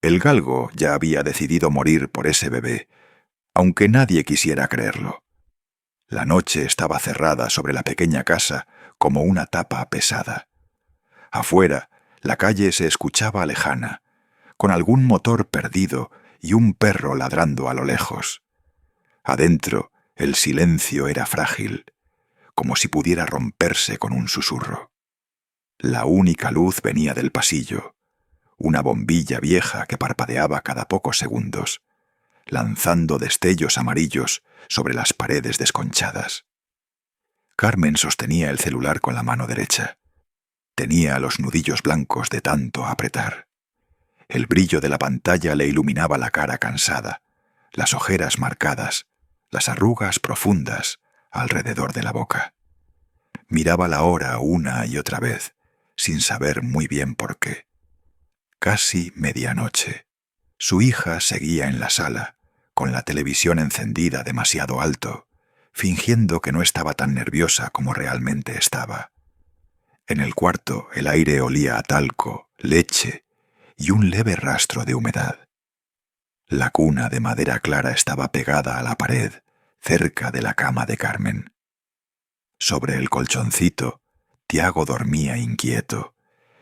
El galgo ya había decidido morir por ese bebé, aunque nadie quisiera creerlo. La noche estaba cerrada sobre la pequeña casa como una tapa pesada. Afuera, la calle se escuchaba lejana, con algún motor perdido y un perro ladrando a lo lejos. Adentro, el silencio era frágil, como si pudiera romperse con un susurro. La única luz venía del pasillo, una bombilla vieja que parpadeaba cada pocos segundos, lanzando destellos amarillos sobre las paredes desconchadas. Carmen sostenía el celular con la mano derecha. Tenía los nudillos blancos de tanto apretar. El brillo de la pantalla le iluminaba la cara cansada, las ojeras marcadas, las arrugas profundas alrededor de la boca. Miraba la hora una y otra vez, sin saber muy bien por qué. Casi medianoche. Su hija seguía en la sala, con la televisión encendida demasiado alto, fingiendo que no estaba tan nerviosa como realmente estaba. En el cuarto el aire olía a talco, leche y un leve rastro de humedad. La cuna de madera clara estaba pegada a la pared, cerca de la cama de Carmen. Sobre el colchoncito, Tiago dormía inquieto,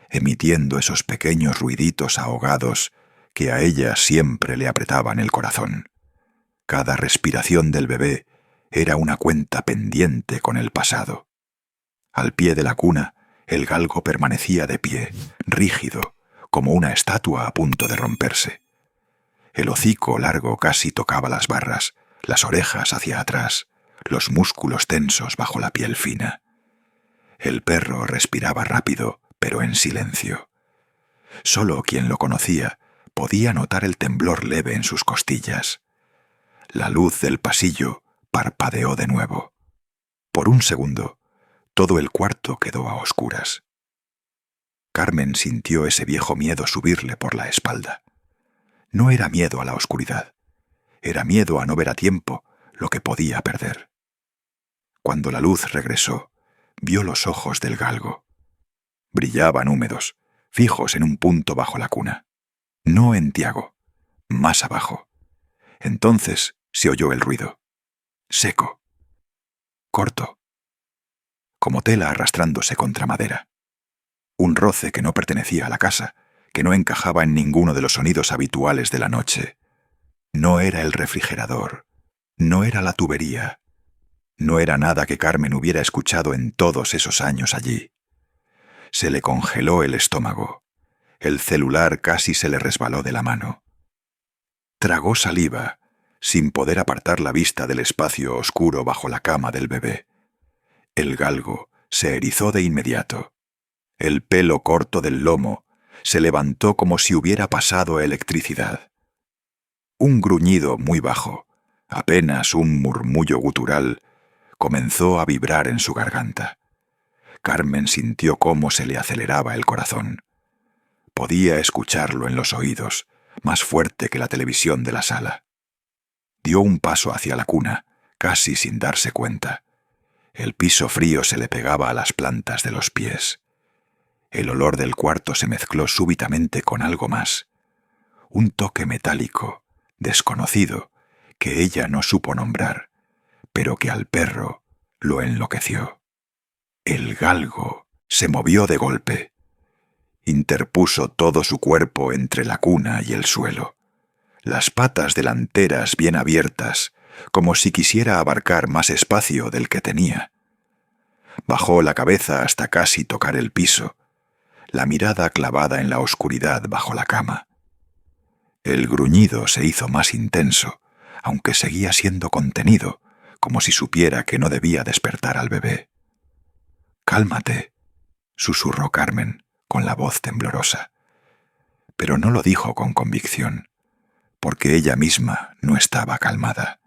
emitiendo esos pequeños ruiditos ahogados que a ella siempre le apretaban el corazón. Cada respiración del bebé era una cuenta pendiente con el pasado. Al pie de la cuna, el galgo permanecía de pie, rígido, como una estatua a punto de romperse. El hocico largo casi tocaba las barras, las orejas hacia atrás, los músculos tensos bajo la piel fina. El perro respiraba rápido, pero en silencio. Solo quien lo conocía podía notar el temblor leve en sus costillas. La luz del pasillo parpadeó de nuevo. Por un segundo, todo el cuarto quedó a oscuras. Carmen sintió ese viejo miedo subirle por la espalda. No era miedo a la oscuridad, era miedo a no ver a tiempo lo que podía perder. Cuando la luz regresó, vio los ojos del galgo. Brillaban húmedos, fijos en un punto bajo la cuna. No en Tiago, más abajo. Entonces se oyó el ruido. Seco. Corto. Como tela arrastrándose contra madera. Un roce que no pertenecía a la casa, que no encajaba en ninguno de los sonidos habituales de la noche. No era el refrigerador, no era la tubería, no era nada que Carmen hubiera escuchado en todos esos años allí. Se le congeló el estómago. El celular casi se le resbaló de la mano. Tragó saliva, sin poder apartar la vista del espacio oscuro bajo la cama del bebé. El galgo se erizó de inmediato. El pelo corto del lomo se levantó como si hubiera pasado electricidad. Un gruñido muy bajo, apenas un murmullo gutural, comenzó a vibrar en su garganta. Carmen sintió cómo se le aceleraba el corazón. Podía escucharlo en los oídos, más fuerte que la televisión de la sala. Dio un paso hacia la cuna, casi sin darse cuenta. El piso frío se le pegaba a las plantas de los pies. El olor del cuarto se mezcló súbitamente con algo más. Un toque metálico, desconocido, que ella no supo nombrar, pero que al perro lo enloqueció. El galgo se movió de golpe. Interpuso todo su cuerpo entre la cuna y el suelo. Las patas delanteras bien abiertas, como si quisiera abarcar más espacio del que tenía. Bajó la cabeza hasta casi tocar el piso, la mirada clavada en la oscuridad bajo la cama. El gruñido se hizo más intenso, aunque seguía siendo contenido, como si supiera que no debía despertar al bebé. «Cálmate», susurró Carmen, con la voz temblorosa. Pero no lo dijo con convicción, porque ella misma no estaba calmada.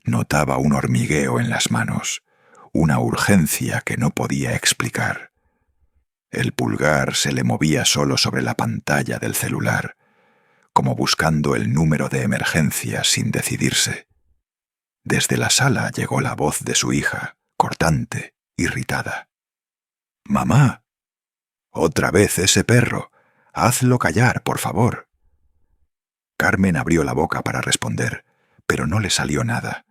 Notaba un hormigueo en las manos, una urgencia que no podía explicar. El pulgar se le movía solo sobre la pantalla del celular, como buscando el número de emergencia sin decidirse. Desde la sala llegó la voz de su hija, cortante, irritada. «Mamá, otra vez ese perro. Hazlo callar, por favor». Carmen abrió la boca para responder, pero no le salió nada.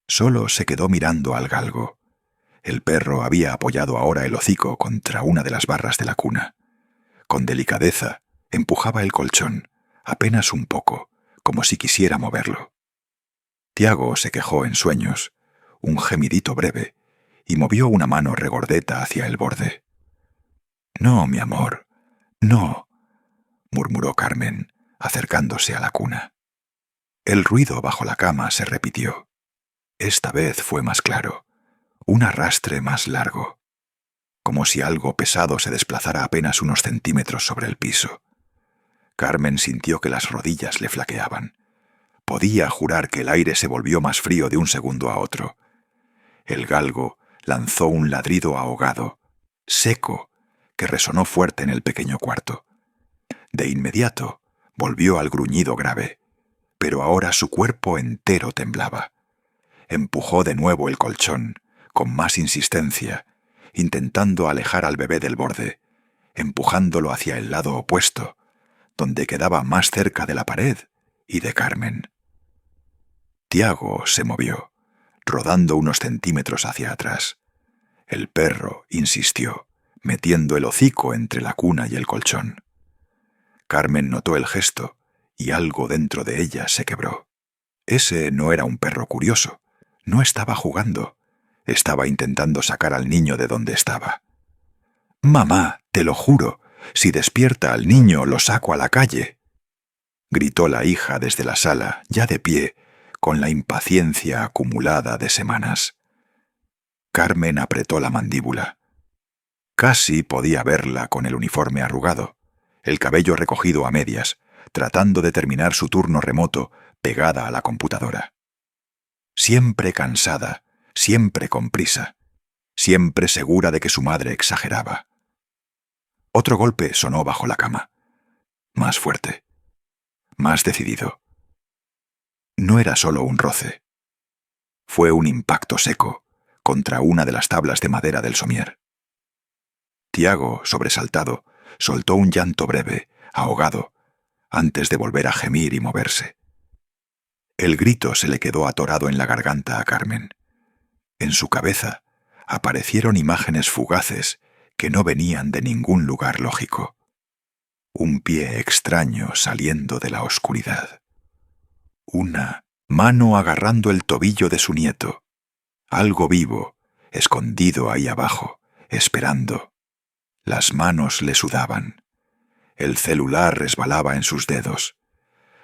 Solo se quedó mirando al galgo. El perro había apoyado ahora el hocico contra una de las barras de la cuna. Con delicadeza, empujaba el colchón, apenas un poco, como si quisiera moverlo. Tiago se quejó en sueños, un gemidito breve, y movió una mano regordeta hacia el borde. «No, mi amor, no», murmuró Carmen, acercándose a la cuna. El ruido bajo la cama se repitió. Esta vez fue más claro, un arrastre más largo, como si algo pesado se desplazara apenas unos centímetros sobre el piso. Carmen sintió que las rodillas le flaqueaban. Podía jurar que el aire se volvió más frío de un segundo a otro. El galgo lanzó un ladrido ahogado, seco, que resonó fuerte en el pequeño cuarto. De inmediato volvió al gruñido grave, pero ahora su cuerpo entero temblaba. Empujó de nuevo el colchón, con más insistencia, intentando alejar al bebé del borde, empujándolo hacia el lado opuesto, donde quedaba más cerca de la pared y de Carmen. Tiago se movió, rodando unos centímetros hacia atrás. El perro insistió, metiendo el hocico entre la cuna y el colchón. Carmen notó el gesto y algo dentro de ella se quebró. Ese no era un perro curioso, no estaba jugando, estaba intentando sacar al niño de donde estaba. «Mamá, te lo juro, si despierta al niño lo saco a la calle», gritó la hija desde la sala, ya de pie, con la impaciencia acumulada de semanas. Carmen apretó la mandíbula. Casi podía verla con el uniforme arrugado, el cabello recogido a medias, tratando de terminar su turno remoto pegada a la computadora. Siempre cansada, siempre con prisa, siempre segura de que su madre exageraba. Otro golpe sonó bajo la cama. Más fuerte, más decidido. No era solo un roce. Fue un impacto seco contra una de las tablas de madera del somier. Tiago, sobresaltado, soltó un llanto breve, ahogado, antes de volver a gemir y moverse. El grito se le quedó atorado en la garganta a Carmen. En su cabeza aparecieron imágenes fugaces que no venían de ningún lugar lógico. Un pie extraño saliendo de la oscuridad. Una mano agarrando el tobillo de su nieto. Algo vivo, escondido ahí abajo, esperando. Las manos le sudaban. El celular resbalaba en sus dedos.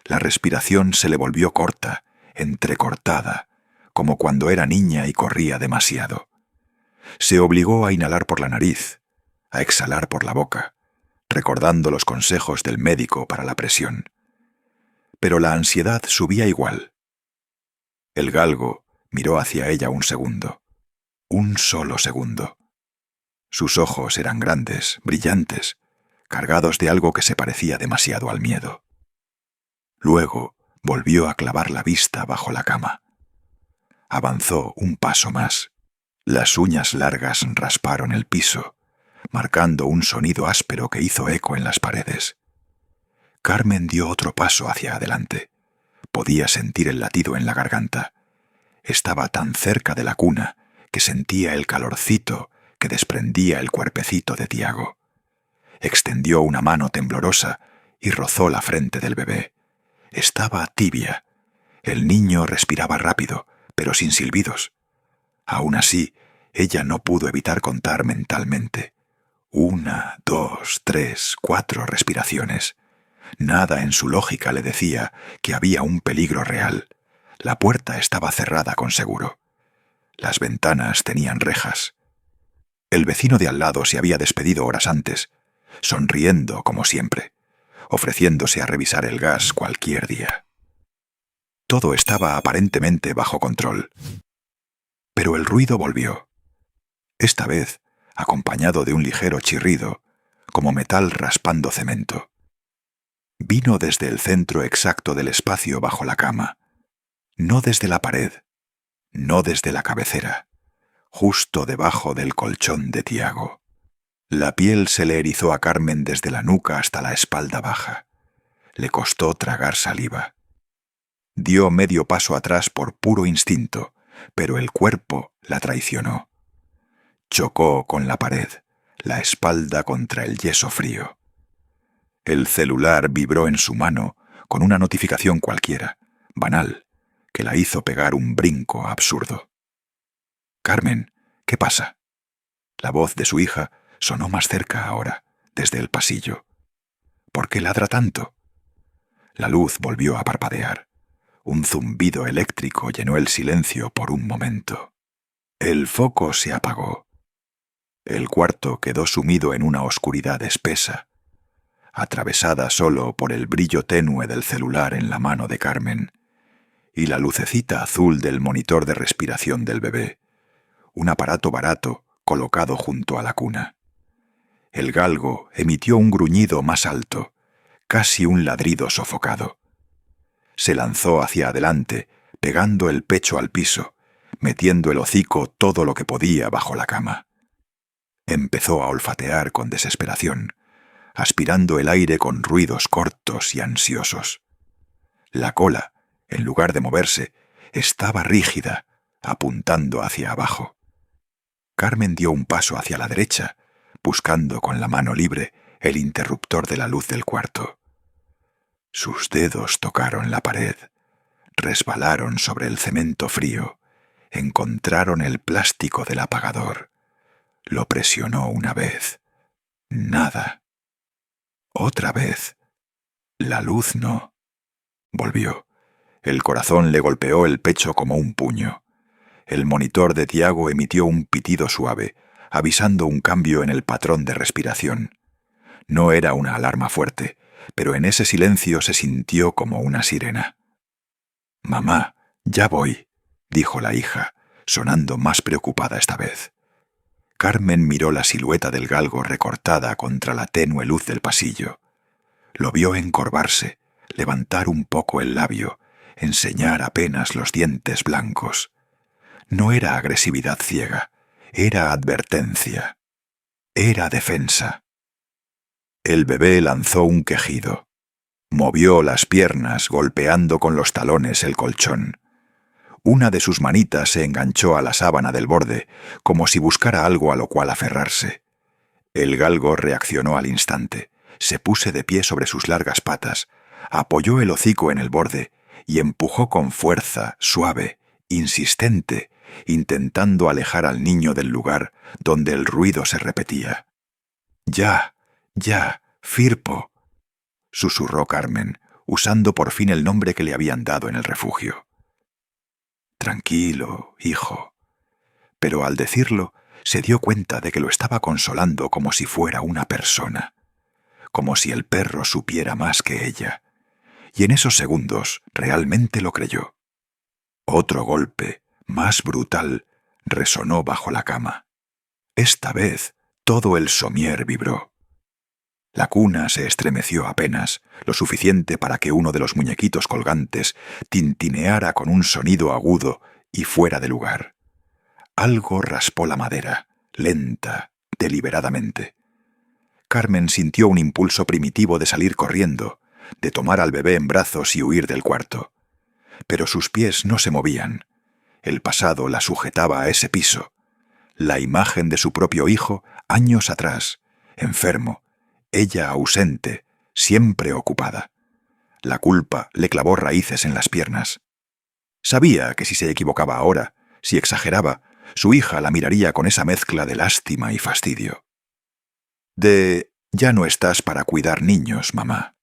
La respiración se le volvió corta, entrecortada, como cuando era niña y corría demasiado. Se obligó a inhalar por la nariz, a exhalar por la boca, recordando los consejos del médico para la presión. Pero la ansiedad subía igual. El galgo miró hacia ella un segundo, un solo segundo. Sus ojos eran grandes, brillantes, cargados de algo que se parecía demasiado al miedo. Luego volvió a clavar la vista bajo la cama. Avanzó un paso más. Las uñas largas rasparon el piso, marcando un sonido áspero que hizo eco en las paredes. Carmen dio otro paso hacia adelante. Podía sentir el latido en la garganta. Estaba tan cerca de la cuna que sentía el calorcito que desprendía el cuerpecito de Tiago. Extendió una mano temblorosa y rozó la frente del bebé. Estaba tibia. El niño respiraba rápido, pero sin silbidos. Aún así, ella no pudo evitar contar mentalmente. 1, 2, 3, 4 respiraciones. Nada en su lógica le decía que había un peligro real. La puerta estaba cerrada con seguro. Las ventanas tenían rejas. El vecino de al lado se había despedido horas antes, sonriendo como siempre, ofreciéndose a revisar el gas cualquier día. Todo estaba aparentemente bajo control. Pero el ruido volvió. Esta vez, acompañado de un ligero chirrido, como metal raspando cemento. Vino desde el centro exacto del espacio bajo la cama, no desde la pared, no desde la cabecera, justo debajo del colchón de Tiago. La piel se le erizó a Carmen desde la nuca hasta la espalda baja. Le costó tragar saliva. Dio medio paso atrás por puro instinto, pero el cuerpo la traicionó. Chocó con la pared, la espalda contra el yeso frío. El celular vibró en su mano con una notificación cualquiera, banal, que la hizo pegar un brinco absurdo. «Carmen, ¿qué pasa?» La voz de su hija sonó más cerca ahora, desde el pasillo. «¿Por qué ladra tanto?» La luz volvió a parpadear. Un zumbido eléctrico llenó el silencio por un momento. El foco se apagó. El cuarto quedó sumido en una oscuridad espesa, atravesada solo por el brillo tenue del celular en la mano de Carmen y la lucecita azul del monitor de respiración del bebé, un aparato barato colocado junto a la cuna. El galgo emitió un gruñido más alto, casi un ladrido sofocado. Se lanzó hacia adelante, pegando el pecho al piso, metiendo el hocico todo lo que podía bajo la cama. Empezó a olfatear con desesperación, aspirando el aire con ruidos cortos y ansiosos. La cola, en lugar de moverse, estaba rígida, apuntando hacia abajo. Carmen dio un paso hacia la derecha, buscando con la mano libre el interruptor de la luz del cuarto. Sus dedos tocaron la pared, resbalaron sobre el cemento frío, encontraron el plástico del apagador. Lo presionó una vez. Nada. Otra vez. La luz no. Volvió. El corazón le golpeó el pecho como un puño. El monitor de Tiago emitió un pitido suave, avisando un cambio en el patrón de respiración. No era una alarma fuerte, pero en ese silencio se sintió como una sirena. «Mamá, ya voy», dijo la hija, sonando más preocupada esta vez. Carmen miró la silueta del galgo recortada contra la tenue luz del pasillo. Lo vio encorvarse, levantar un poco el labio, enseñar apenas los dientes blancos. No era agresividad ciega, era advertencia. Era defensa. El bebé lanzó un quejido. Movió las piernas golpeando con los talones el colchón. Una de sus manitas se enganchó a la sábana del borde, como si buscara algo a lo cual aferrarse. El galgo reaccionó al instante, se puso de pie sobre sus largas patas, apoyó el hocico en el borde y empujó con fuerza, suave, insistente, intentando alejar al niño del lugar donde el ruido se repetía. «Ya, ya, Firpo», susurró Carmen, usando por fin el nombre que le habían dado en el refugio. «Tranquilo, hijo». Pero al decirlo, se dio cuenta de que lo estaba consolando como si fuera una persona, como si el perro supiera más que ella. Y en esos segundos realmente lo creyó. Otro golpe, más brutal, resonó bajo la cama. Esta vez todo el somier vibró. La cuna se estremeció apenas, lo suficiente para que uno de los muñequitos colgantes tintineara con un sonido agudo y fuera de lugar. Algo raspó la madera, lenta, deliberadamente. Carmen sintió un impulso primitivo de salir corriendo, de tomar al bebé en brazos y huir del cuarto. Pero sus pies no se movían. El pasado la sujetaba a ese piso. La imagen de su propio hijo, años atrás, enfermo, ella ausente, siempre ocupada. La culpa le clavó raíces en las piernas. Sabía que si se equivocaba ahora, si exageraba, su hija la miraría con esa mezcla de lástima y fastidio. «Ya no estás para cuidar niños, mamá».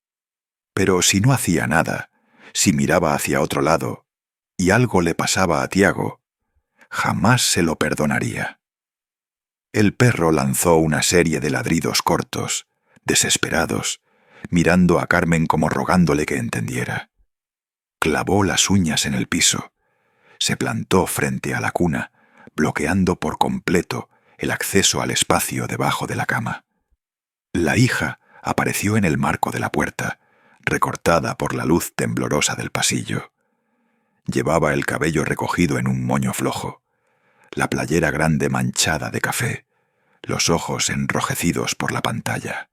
Pero si no hacía nada, si miraba hacia otro lado, y algo le pasaba a Tiago, jamás se lo perdonaría. El perro lanzó una serie de ladridos cortos, desesperados, mirando a Carmen como rogándole que entendiera. Clavó las uñas en el piso, se plantó frente a la cuna, bloqueando por completo el acceso al espacio debajo de la cama. La hija apareció en el marco de la puerta, recortada por la luz temblorosa del pasillo. Llevaba el cabello recogido en un moño flojo, la playera grande manchada de café, los ojos enrojecidos por la pantalla.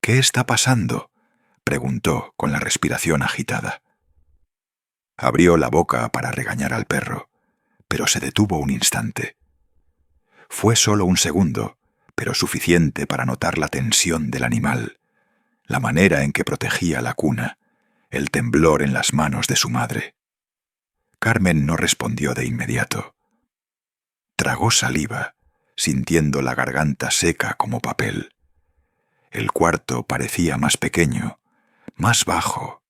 «¿Qué está pasando?», preguntó con la respiración agitada. Abrió la boca para regañar al perro, pero se detuvo un instante. Fue solo un segundo, pero suficiente para notar la tensión del animal, la manera en que protegía la cuna, el temblor en las manos de su madre. Carmen no respondió de inmediato. Tragó saliva, sintiendo la garganta seca como papel. El cuarto parecía más pequeño, más bajo.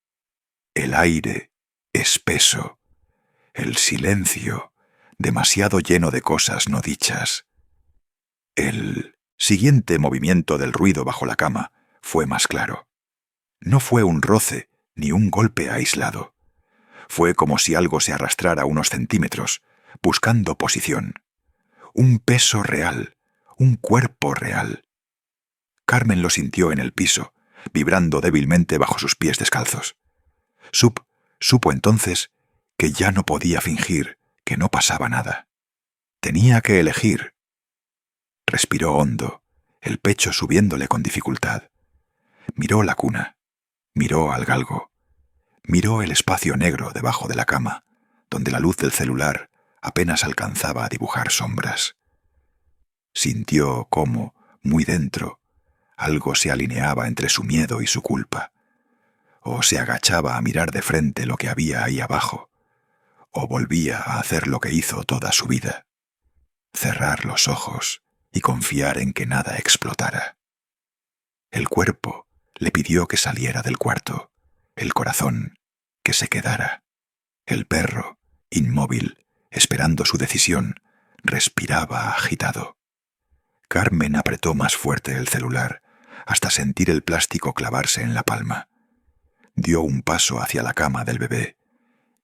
El aire, espeso. El silencio, demasiado lleno de cosas no dichas. El siguiente movimiento del ruido bajo la cama fue más claro. No fue un roce ni un golpe aislado. Fue como si algo se arrastrara unos centímetros, buscando posición. Un peso real, un cuerpo real. Carmen lo sintió en el piso, vibrando débilmente bajo sus pies descalzos. Supo entonces que ya no podía fingir, que no pasaba nada. Tenía que elegir. Respiró hondo, el pecho subiéndole con dificultad. Miró la cuna, miró al galgo, miró el espacio negro debajo de la cama, donde la luz del celular apenas alcanzaba a dibujar sombras. Sintió cómo, muy dentro, algo se alineaba entre su miedo y su culpa, o se agachaba a mirar de frente lo que había ahí abajo, o volvía a hacer lo que hizo toda su vida, cerrar los ojos y confiar en que nada explotara. El cuerpo le pidió que saliera del cuarto, el corazón que se quedara. El perro, inmóvil, esperando su decisión, respiraba agitado. Carmen apretó más fuerte el celular, hasta sentir el plástico clavarse en la palma. Dio un paso hacia la cama del bebé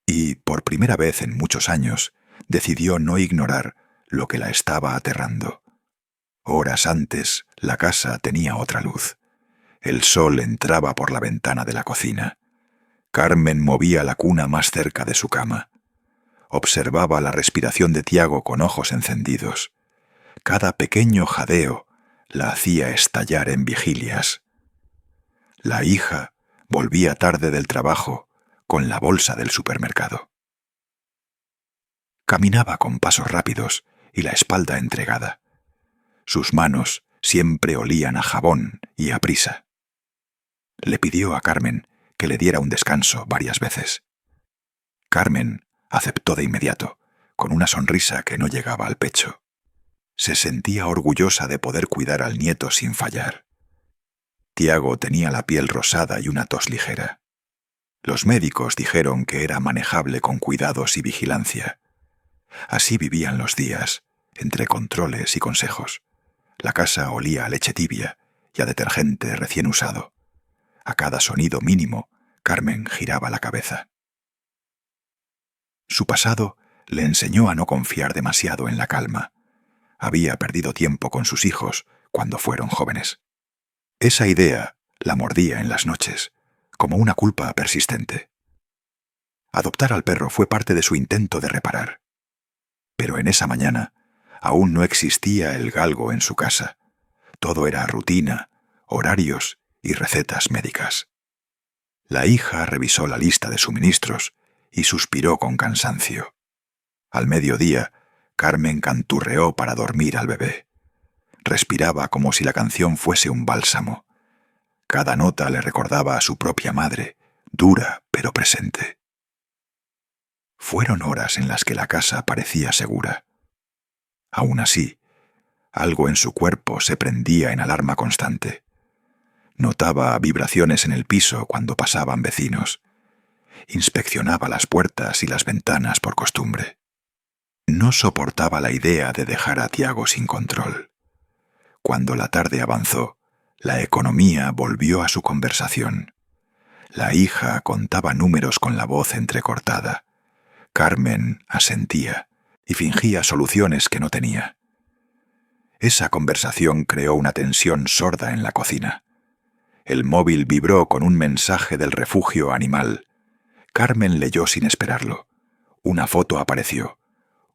y, por primera vez en muchos años, decidió no ignorar lo que la estaba aterrando. Horas antes, la casa tenía otra luz. El sol entraba por la ventana de la cocina. Carmen movía la cuna más cerca de su cama. Observaba la respiración de Tiago con ojos encendidos. Cada pequeño jadeo la hacía estallar en vigilias. La hija volvía tarde del trabajo con la bolsa del supermercado. Caminaba con pasos rápidos y la espalda entregada. Sus manos siempre olían a jabón y a prisa. Le pidió a Carmen que le diera un descanso varias veces. Carmen aceptó de inmediato, con una sonrisa que no llegaba al pecho. Se sentía orgullosa de poder cuidar al nieto sin fallar. Tiago tenía la piel rosada y una tos ligera. Los médicos dijeron que era manejable con cuidados y vigilancia. Así vivían los días, entre controles y consejos. La casa olía a leche tibia y a detergente recién usado. A cada sonido mínimo, Carmen giraba la cabeza. Su pasado le enseñó a no confiar demasiado en la calma. Había perdido tiempo con sus hijos cuando fueron jóvenes. Esa idea la mordía en las noches, como una culpa persistente. Adoptar al perro fue parte de su intento de reparar. Pero en esa mañana aún no existía el galgo en su casa. Todo era rutina, horarios y recetas médicas. La hija revisó la lista de suministros y suspiró con cansancio. Al mediodía, Carmen canturreó para dormir al bebé. Respiraba como si la canción fuese un bálsamo. Cada nota le recordaba a su propia madre, dura pero presente. Fueron horas en las que la casa parecía segura. Aún así, algo en su cuerpo se prendía en alarma constante. Notaba vibraciones en el piso cuando pasaban vecinos. Inspeccionaba las puertas y las ventanas por costumbre. No soportaba la idea de dejar a Tiago sin control. Cuando la tarde avanzó, la economía volvió a su conversación. La hija contaba números con la voz entrecortada. Carmen asentía y fingía soluciones que no tenía. Esa conversación creó una tensión sorda en la cocina. El móvil vibró con un mensaje del refugio animal. Carmen leyó sin esperarlo. Una foto apareció.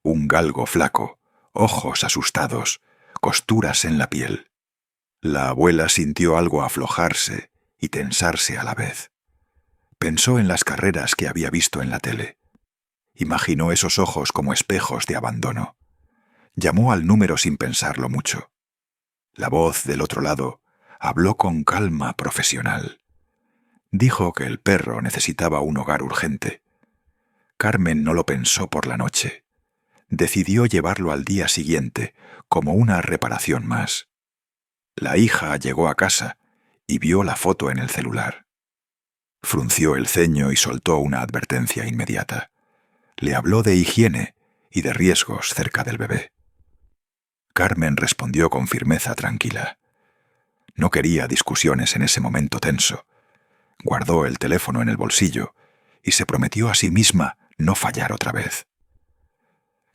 Un galgo flaco, ojos asustados, costuras en la piel. La abuela sintió algo aflojarse y tensarse a la vez. Pensó en las carreras que había visto en la tele. Imaginó esos ojos como espejos de abandono. Llamó al número sin pensarlo mucho. La voz del otro lado habló con calma profesional. Dijo que el perro necesitaba un hogar urgente. Carmen no lo pensó por la noche. Decidió llevarlo al día siguiente, como una reparación más. La hija llegó a casa y vio la foto en el celular. Frunció el ceño y soltó una advertencia inmediata. Le habló de higiene y de riesgos cerca del bebé. Carmen respondió con firmeza tranquila. No quería discusiones en ese momento tenso. Guardó el teléfono en el bolsillo y se prometió a sí misma no fallar otra vez.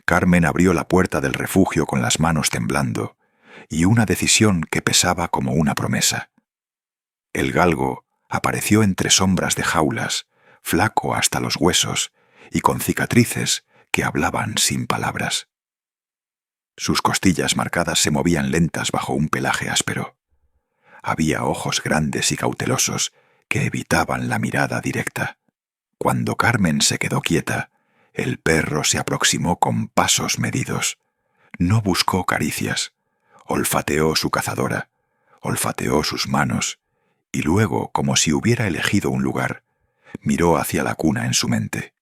Carmen abrió la puerta del refugio con las manos temblando y una decisión que pesaba como una promesa. El galgo apareció entre sombras de jaulas, flaco hasta los huesos y con cicatrices que hablaban sin palabras. Sus costillas marcadas se movían lentas bajo un pelaje áspero. Había ojos grandes y cautelosos que evitaban la mirada directa. Cuando Carmen se quedó quieta, el perro se aproximó con pasos medidos. No buscó caricias. Olfateó su cazadora, olfateó sus manos, y luego, como si hubiera elegido un lugar, miró hacia la cuna en su mente.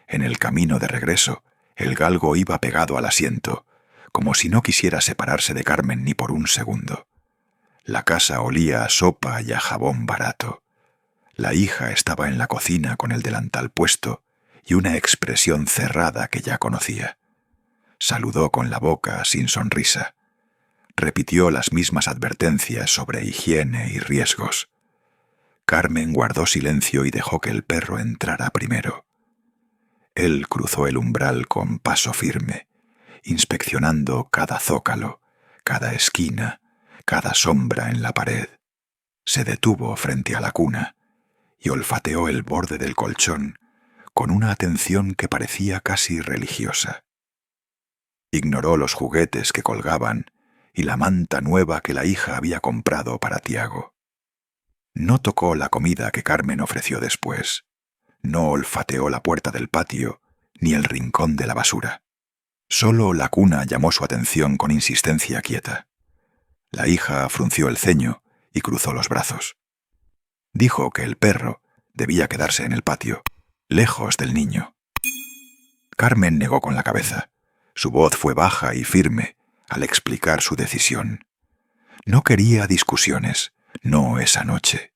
En el camino de regreso, el galgo iba pegado al asiento, como si no quisiera separarse de Carmen ni por un segundo. La casa olía a sopa y a jabón barato. La hija estaba en la cocina con el delantal puesto y una expresión cerrada que ya conocía. Saludó con la boca sin sonrisa. Repitió las mismas advertencias sobre higiene y riesgos. Carmen guardó silencio y dejó que el perro entrara primero. Él cruzó el umbral con paso firme, inspeccionando cada zócalo, cada esquina, cada sombra en la pared. Se detuvo frente a la cuna y olfateó el borde del colchón con una atención que parecía casi religiosa. Ignoró los juguetes que colgaban y la manta nueva que la hija había comprado para Tiago. No tocó la comida que Carmen ofreció después. No olfateó la puerta del patio ni el rincón de la basura. Solo la cuna llamó su atención con insistencia quieta. La hija frunció el ceño y cruzó los brazos. Dijo que el perro debía quedarse en el patio, lejos del niño. Carmen negó con la cabeza. Su voz fue baja y firme al explicar su decisión. No quería discusiones, no esa noche.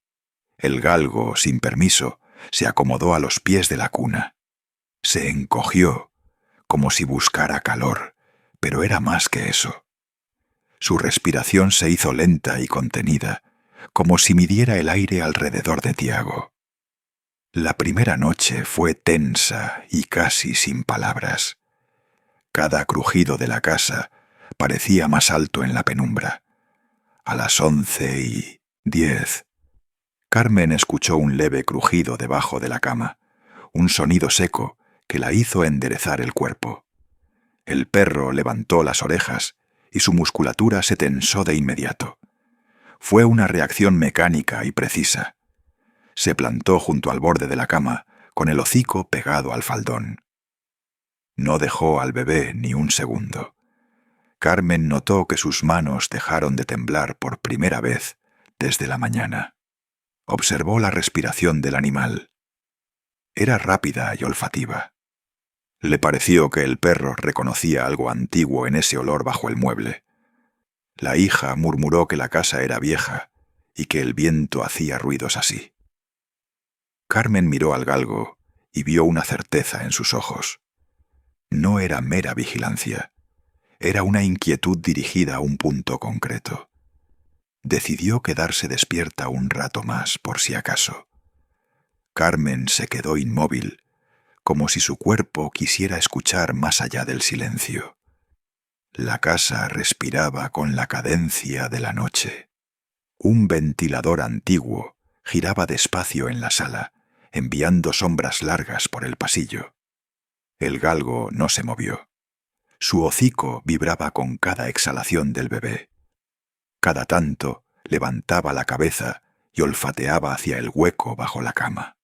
El galgo, sin permiso, se acomodó a los pies de la cuna. Se encogió, como si buscara calor, pero era más que eso. Su respiración se hizo lenta y contenida, como si midiera el aire alrededor de Tiago. La primera noche fue tensa y casi sin palabras. Cada crujido de la casa parecía más alto en la penumbra. A las 11:10, Carmen escuchó un leve crujido debajo de la cama, un sonido seco que la hizo enderezar el cuerpo. El perro levantó las orejas y su musculatura se tensó de inmediato. Fue una reacción mecánica y precisa. Se plantó junto al borde de la cama, con el hocico pegado al faldón. No dejó al bebé ni un segundo. Carmen notó que sus manos dejaron de temblar por primera vez desde la mañana. Observó la respiración del animal. Era rápida y olfativa. Le pareció que el perro reconocía algo antiguo en ese olor bajo el mueble. La hija murmuró que la casa era vieja y que el viento hacía ruidos así. Carmen miró al galgo y vio una certeza en sus ojos. No era mera vigilancia, era una inquietud dirigida a un punto concreto. Decidió quedarse despierta un rato más por si acaso. Carmen se quedó inmóvil, como si su cuerpo quisiera escuchar más allá del silencio. La casa respiraba con la cadencia de la noche. Un ventilador antiguo giraba despacio en la sala, enviando sombras largas por el pasillo. El galgo no se movió. Su hocico vibraba con cada exhalación del bebé. Cada tanto levantaba la cabeza y olfateaba hacia el hueco bajo la cama.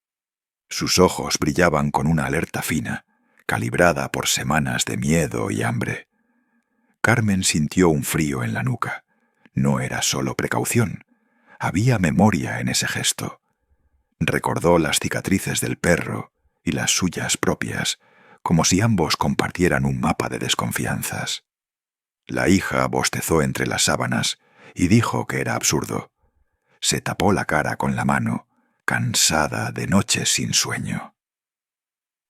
Sus ojos brillaban con una alerta fina, calibrada por semanas de miedo y hambre. Carmen sintió un frío en la nuca. No era solo precaución. Había memoria en ese gesto. Recordó las cicatrices del perro y las suyas propias, como si ambos compartieran un mapa de desconfianzas. La hija bostezó entre las sábanas y dijo que era absurdo. Se tapó la cara con la mano, cansada de noches sin sueño.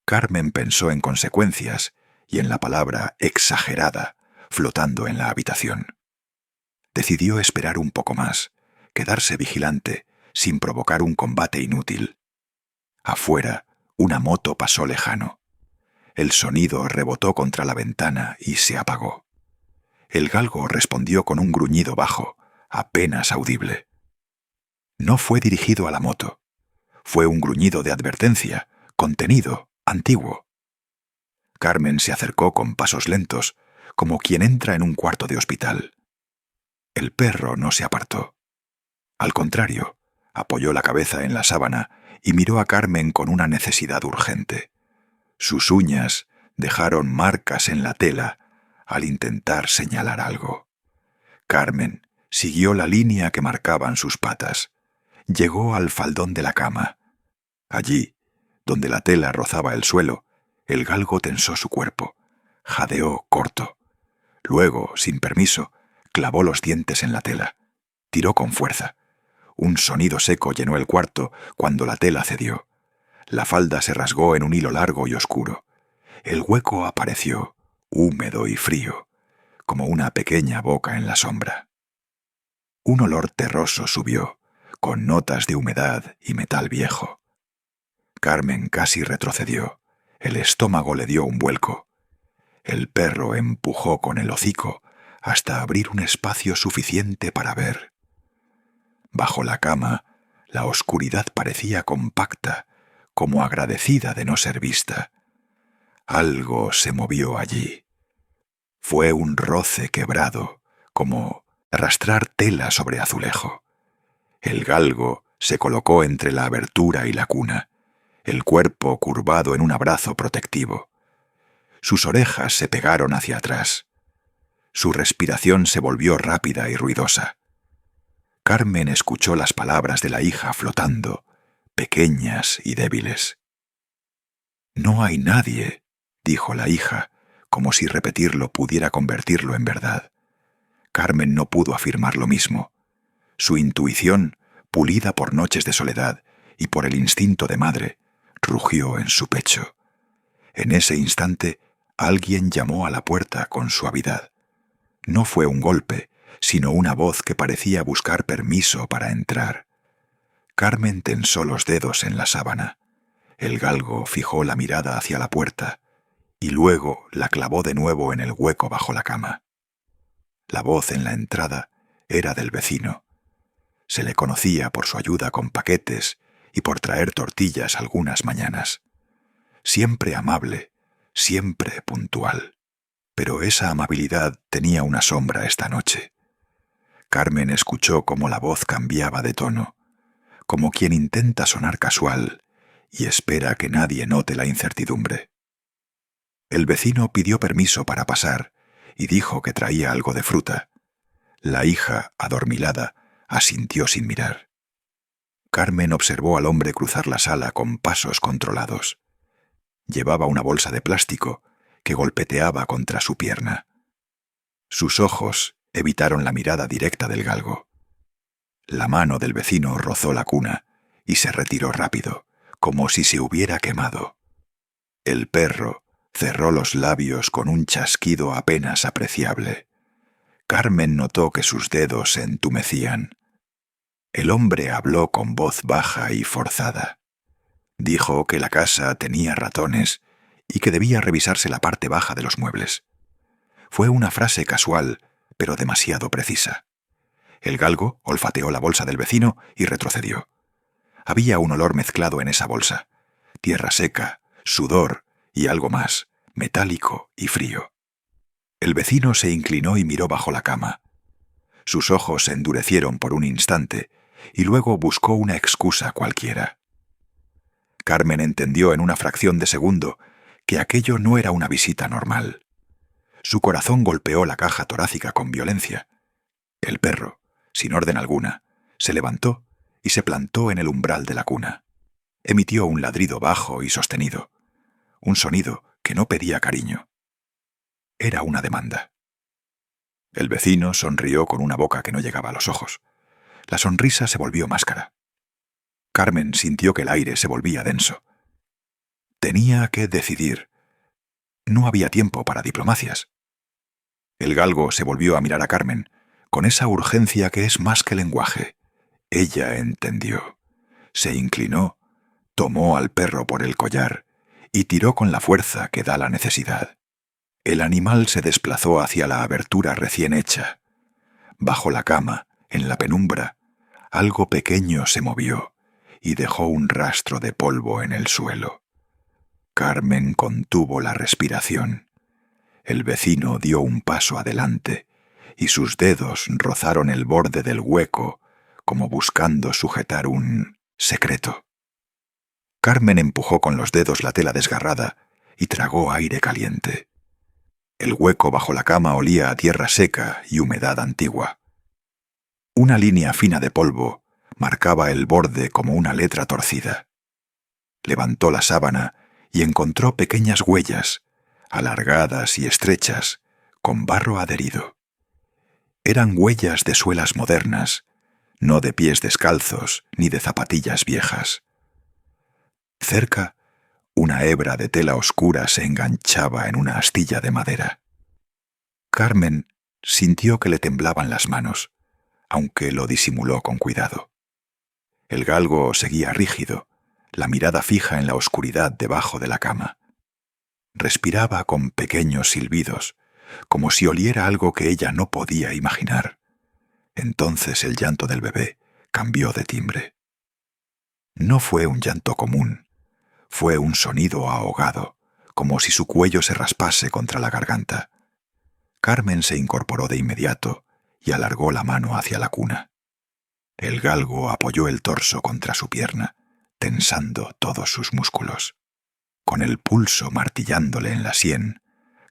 Carmen pensó en consecuencias y en la palabra exagerada flotando en la habitación. Decidió esperar un poco más, quedarse vigilante, sin provocar un combate inútil. Afuera, una moto pasó lejano. El sonido rebotó contra la ventana y se apagó. El galgo respondió con un gruñido bajo, apenas audible. No fue dirigido a la moto. Fue un gruñido de advertencia, contenido, antiguo. Carmen se acercó con pasos lentos, como quien entra en un cuarto de hospital. El perro no se apartó. Al contrario, apoyó la cabeza en la sábana y miró a Carmen con una necesidad urgente. Sus uñas dejaron marcas en la tela al intentar señalar algo. Carmen siguió la línea que marcaban sus patas. Llegó al faldón de la cama. Allí, donde la tela rozaba el suelo, el galgo tensó su cuerpo, jadeó corto. Luego, sin permiso, clavó los dientes en la tela. Tiró con fuerza. Un sonido seco llenó el cuarto cuando la tela cedió. La falda se rasgó en un hilo largo y oscuro. El hueco apareció, húmedo y frío, como una pequeña boca en la sombra. Un olor terroso subió, con notas de humedad y metal viejo. Carmen casi retrocedió. El estómago le dio un vuelco. El perro empujó con el hocico hasta abrir un espacio suficiente para ver. Bajo la cama, la oscuridad parecía compacta, como agradecida de no ser vista. Algo se movió allí. Fue un roce quebrado, como arrastrar tela sobre azulejo. El galgo se colocó entre la abertura y la cuna, el cuerpo curvado en un abrazo protectivo. Sus orejas se pegaron hacia atrás. Su respiración se volvió rápida y ruidosa. Carmen escuchó las palabras de la hija flotando, pequeñas y débiles. «No hay nadie», dijo la hija, como si repetirlo pudiera convertirlo en verdad. Carmen no pudo afirmar lo mismo. Su intuición, pulida por noches de soledad y por el instinto de madre, rugió en su pecho. En ese instante, alguien llamó a la puerta con suavidad. No fue un golpe, sino una voz que parecía buscar permiso para entrar. Carmen tensó los dedos en la sábana. El galgo fijó la mirada hacia la puerta y luego la clavó de nuevo en el hueco bajo la cama. La voz en la entrada era del vecino. Se le conocía por su ayuda con paquetes y por traer tortillas algunas mañanas. Siempre amable, siempre puntual. Pero esa amabilidad tenía una sombra esta noche. Carmen escuchó cómo la voz cambiaba de tono, como quien intenta sonar casual y espera que nadie note la incertidumbre. El vecino pidió permiso para pasar y dijo que traía algo de fruta. La hija, adormilada, asintió sin mirar. Carmen observó al hombre cruzar la sala con pasos controlados. Llevaba una bolsa de plástico que golpeteaba contra su pierna. Sus ojos evitaron la mirada directa del galgo. La mano del vecino rozó la cuna y se retiró rápido, como si se hubiera quemado. El perro cerró los labios con un chasquido apenas apreciable. Carmen notó que sus dedos se entumecían. El hombre habló con voz baja y forzada. Dijo que la casa tenía ratones y que debía revisarse la parte baja de los muebles. Fue una frase casual, pero demasiado precisa. El galgo olfateó la bolsa del vecino y retrocedió. Había un olor mezclado en esa bolsa. Tierra seca, sudor y algo más, metálico y frío. El vecino se inclinó y miró bajo la cama. Sus ojos se endurecieron por un instante y luego buscó una excusa cualquiera. Carmen entendió en una fracción de segundo que aquello no era una visita normal. Su corazón golpeó la caja torácica con violencia. El perro, sin orden alguna, se levantó y se plantó en el umbral de la cuna. Emitió un ladrido bajo y sostenido, un sonido que no pedía cariño. Era una demanda. El vecino sonrió con una boca que no llegaba a los ojos. La sonrisa se volvió máscara. Carmen sintió que el aire se volvía denso. Tenía que decidir. No había tiempo para diplomacias. El galgo se volvió a mirar a Carmen, con esa urgencia que es más que lenguaje. Ella entendió. Se inclinó, tomó al perro por el collar y tiró con la fuerza que da la necesidad. El animal se desplazó hacia la abertura recién hecha. Bajo la cama, en la penumbra, algo pequeño se movió y dejó un rastro de polvo en el suelo. Carmen contuvo la respiración. El vecino dio un paso adelante y sus dedos rozaron el borde del hueco como buscando sujetar un secreto. Carmen empujó con los dedos la tela desgarrada y tragó aire caliente. El hueco bajo la cama olía a tierra seca y humedad antigua. Una línea fina de polvo marcaba el borde como una letra torcida. Levantó la sábana y encontró pequeñas huellas, alargadas y estrechas, con barro adherido. Eran huellas de suelas modernas, no de pies descalzos ni de zapatillas viejas. Cerca, una hebra de tela oscura se enganchaba en una astilla de madera. Carmen sintió que le temblaban las manos, aunque lo disimuló con cuidado. El galgo seguía rígido, la mirada fija en la oscuridad debajo de la cama. Respiraba con pequeños silbidos, como si oliera algo que ella no podía imaginar. Entonces el llanto del bebé cambió de timbre. No fue un llanto común, fue un sonido ahogado, como si su cuello se raspase contra la garganta. Carmen se incorporó de inmediato y alargó la mano hacia la cuna. El galgo apoyó el torso contra su pierna, tensando todos sus músculos. Con el pulso martillándole en la sien,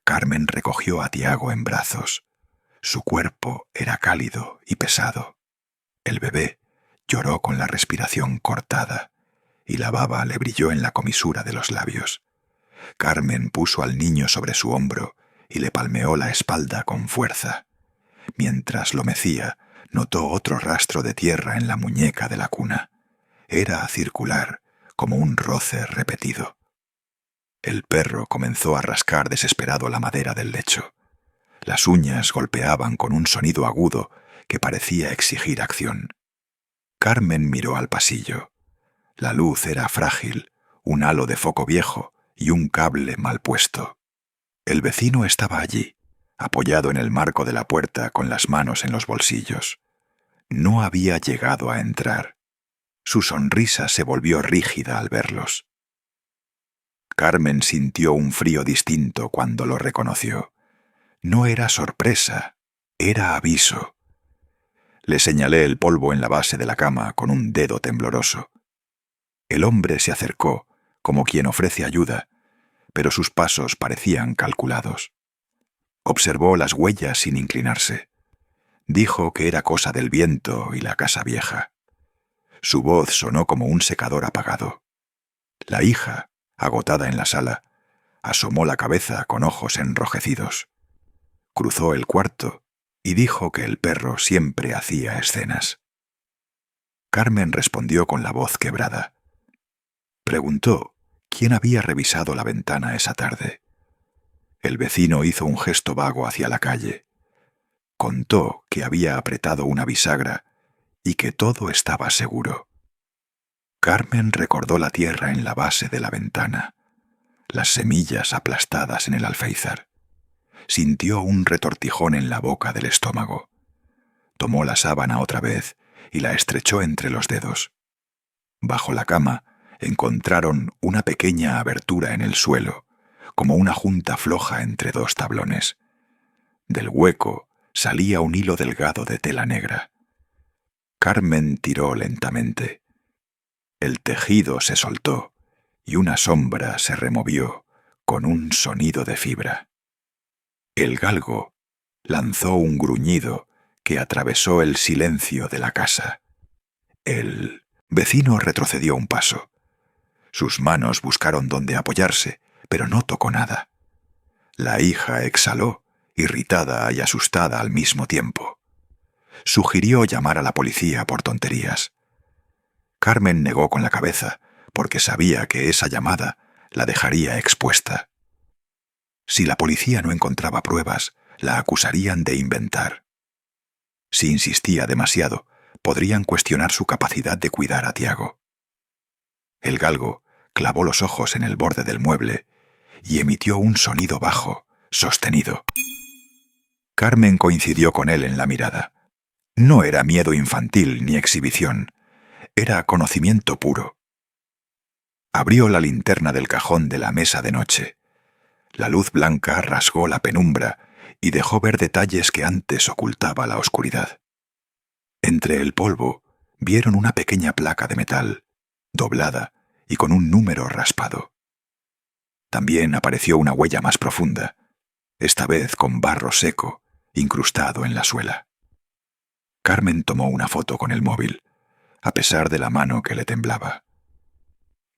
Carmen recogió a Tiago en brazos. Su cuerpo era cálido y pesado. El bebé lloró con la respiración cortada y la baba le brilló en la comisura de los labios. Carmen puso al niño sobre su hombro y le palmeó la espalda con fuerza. Mientras lo mecía, notó otro rastro de tierra en la muñeca de la cuna. Era circular, como un roce repetido. El perro comenzó a rascar desesperado la madera del lecho. Las uñas golpeaban con un sonido agudo que parecía exigir acción. Carmen miró al pasillo. La luz era frágil, un halo de foco viejo y un cable mal puesto. El vecino estaba allí, apoyado en el marco de la puerta con las manos en los bolsillos. No había llegado a entrar. Su sonrisa se volvió rígida al verlos. Carmen sintió un frío distinto cuando lo reconoció. No era sorpresa, era aviso. Le señalé el polvo en la base de la cama con un dedo tembloroso. El hombre se acercó, como quien ofrece ayuda, pero sus pasos parecían calculados. Observó las huellas sin inclinarse. Dijo que era cosa del viento y la casa vieja. Su voz sonó como un secador apagado. La hija, agotada en la sala, asomó la cabeza con ojos enrojecidos. Cruzó el cuarto y dijo que el perro siempre hacía escenas. Carmen respondió con la voz quebrada. Preguntó quién había revisado la ventana esa tarde. El vecino hizo un gesto vago hacia la calle. Contó que había apretado una bisagra y que todo estaba seguro. Carmen recordó la tierra en la base de la ventana, las semillas aplastadas en el alféizar. Sintió un retortijón en la boca del estómago. Tomó la sábana otra vez y la estrechó entre los dedos. Bajo la cama encontraron una pequeña abertura en el suelo, como una junta floja entre dos tablones. Del hueco salía un hilo delgado de tela negra. Carmen tiró lentamente. El tejido se soltó y una sombra se removió con un sonido de fibra. El galgo lanzó un gruñido que atravesó el silencio de la casa. El vecino retrocedió un paso. Sus manos buscaron dónde apoyarse, pero no tocó nada. La hija exhaló, irritada y asustada al mismo tiempo. Sugirió llamar a la policía por tonterías. Carmen negó con la cabeza, porque sabía que esa llamada la dejaría expuesta. Si la policía no encontraba pruebas, la acusarían de inventar. Si insistía demasiado, podrían cuestionar su capacidad de cuidar a Tiago. El galgo clavó los ojos en el borde del mueble y emitió un sonido bajo, sostenido. Carmen coincidió con él en la mirada. No era miedo infantil ni exhibición, era conocimiento puro. Abrió la linterna del cajón de la mesa de noche. La luz blanca rasgó la penumbra y dejó ver detalles que antes ocultaba la oscuridad. Entre el polvo vieron una pequeña placa de metal, doblada y con un número raspado. También apareció una huella más profunda, esta vez con barro seco, incrustado en la suela. Carmen tomó una foto con el móvil, a pesar de la mano que le temblaba.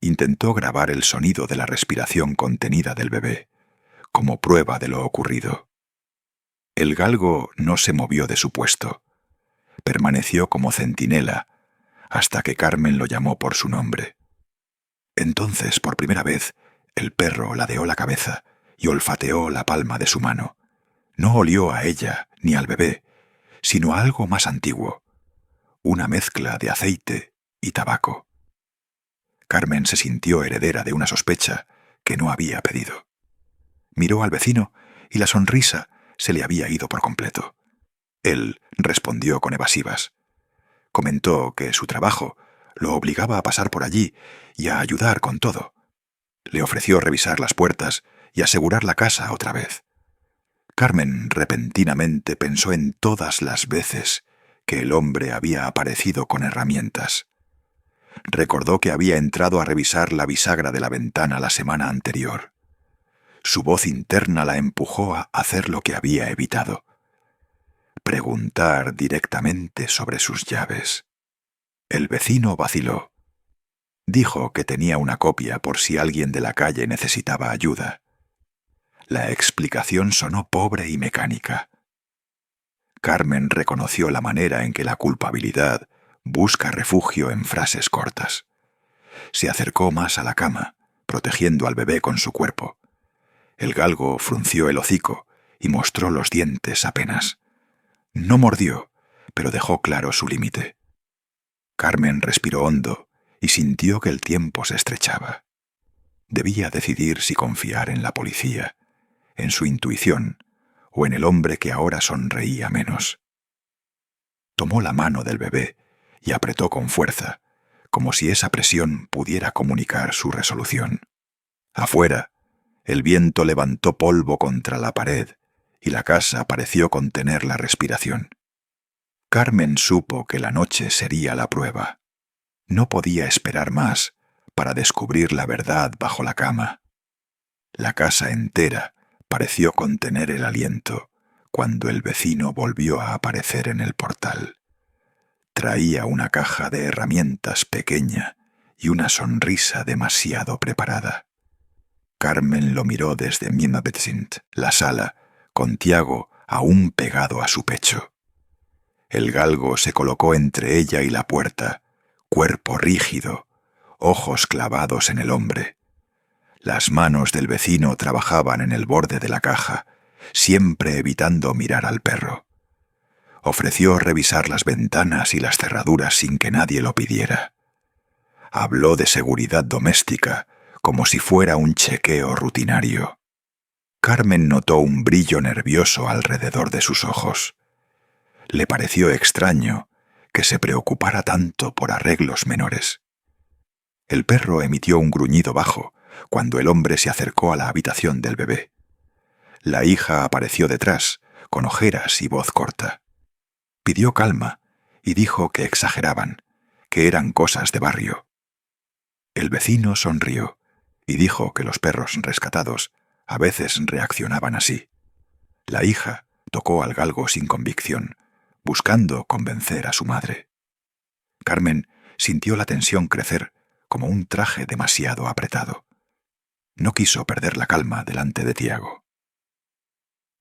Intentó grabar el sonido de la respiración contenida del bebé, como prueba de lo ocurrido. El galgo no se movió de su puesto. Permaneció como centinela hasta que Carmen lo llamó por su nombre. Entonces, por primera vez, el perro ladeó la cabeza y olfateó la palma de su mano. No olió a ella ni al bebé, sino a algo más antiguo, una mezcla de aceite y tabaco. Carmen se sintió heredera de una sospecha que no había pedido. Miró al vecino y la sonrisa se le había ido por completo. Él respondió con evasivas. Comentó que su trabajo lo obligaba a pasar por allí y a ayudar con todo. Le ofreció revisar las puertas y asegurar la casa otra vez. Carmen repentinamente pensó en todas las veces que el hombre había aparecido con herramientas. Recordó que había entrado a revisar la bisagra de la ventana la semana anterior. Su voz interna la empujó a hacer lo que había evitado: preguntar directamente sobre sus llaves. El vecino vaciló. Dijo que tenía una copia por si alguien de la calle necesitaba ayuda. La explicación sonó pobre y mecánica. Carmen reconoció la manera en que la culpabilidad busca refugio en frases cortas. Se acercó más a la cama, protegiendo al bebé con su cuerpo. El galgo frunció el hocico y mostró los dientes apenas. No mordió, pero dejó claro su límite. Carmen respiró hondo y sintió que el tiempo se estrechaba. Debía decidir si confiar en la policía, en su intuición o en el hombre que ahora sonreía menos. Tomó la mano del bebé y apretó con fuerza, como si esa presión pudiera comunicar su resolución. Afuera, el viento levantó polvo contra la pared y la casa pareció contener la respiración. Carmen supo que la noche sería la prueba. No podía esperar más para descubrir la verdad bajo la cama. La casa entera pareció contener el aliento cuando el vecino volvió a aparecer en el portal. Traía una caja de herramientas pequeña y una sonrisa demasiado preparada. Carmen lo miró desde Mimabetsint, la sala, con Tiago aún pegado a su pecho. El galgo se colocó entre ella y la puerta, cuerpo rígido, ojos clavados en el hombre. Las manos del vecino trabajaban en el borde de la caja, siempre evitando mirar al perro. Ofreció revisar las ventanas y las cerraduras sin que nadie lo pidiera. Habló de seguridad doméstica, como si fuera un chequeo rutinario. Carmen notó un brillo nervioso alrededor de sus ojos. Le pareció extraño que se preocupara tanto por arreglos menores. El perro emitió un gruñido bajo cuando el hombre se acercó a la habitación del bebé. La hija apareció detrás, con ojeras y voz corta. Pidió calma y dijo que exageraban, que eran cosas de barrio. El vecino sonrió y dijo que los perros rescatados a veces reaccionaban así. La hija tocó al galgo sin convicción, buscando convencer a su madre. Carmen sintió la tensión crecer como un traje demasiado apretado. No quiso perder la calma delante de Tiago.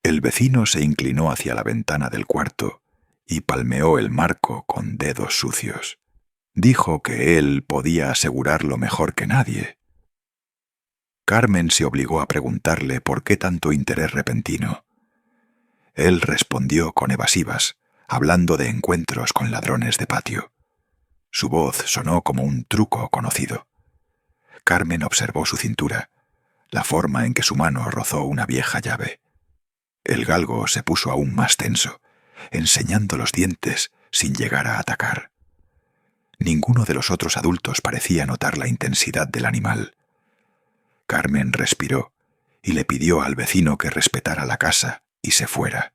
El vecino se inclinó hacia la ventana del cuarto y palmeó el marco con dedos sucios. Dijo que él podía asegurarlo mejor que nadie. Carmen se obligó a preguntarle por qué tanto interés repentino. Él respondió con evasivas, hablando de encuentros con ladrones de patio. Su voz sonó como un truco conocido. Carmen observó su cintura, la forma en que su mano rozó una vieja llave. El galgo se puso aún más tenso, enseñando los dientes sin llegar a atacar. Ninguno de los otros adultos parecía notar la intensidad del animal. Carmen respiró y le pidió al vecino que respetara la casa y se fuera.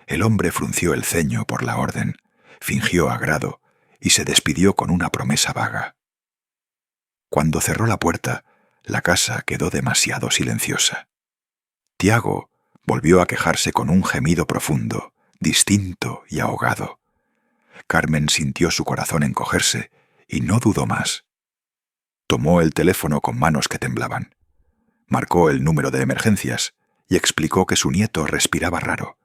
El hombre frunció el ceño por la orden, fingió agrado y se despidió con una promesa vaga. Cuando cerró la puerta, la casa quedó demasiado silenciosa. Tiago volvió a quejarse con un gemido profundo, distinto y ahogado. Carmen sintió su corazón encogerse y no dudó más. Tomó el teléfono con manos que temblaban. Marcó el número de emergencias y explicó que su nieto respiraba raro,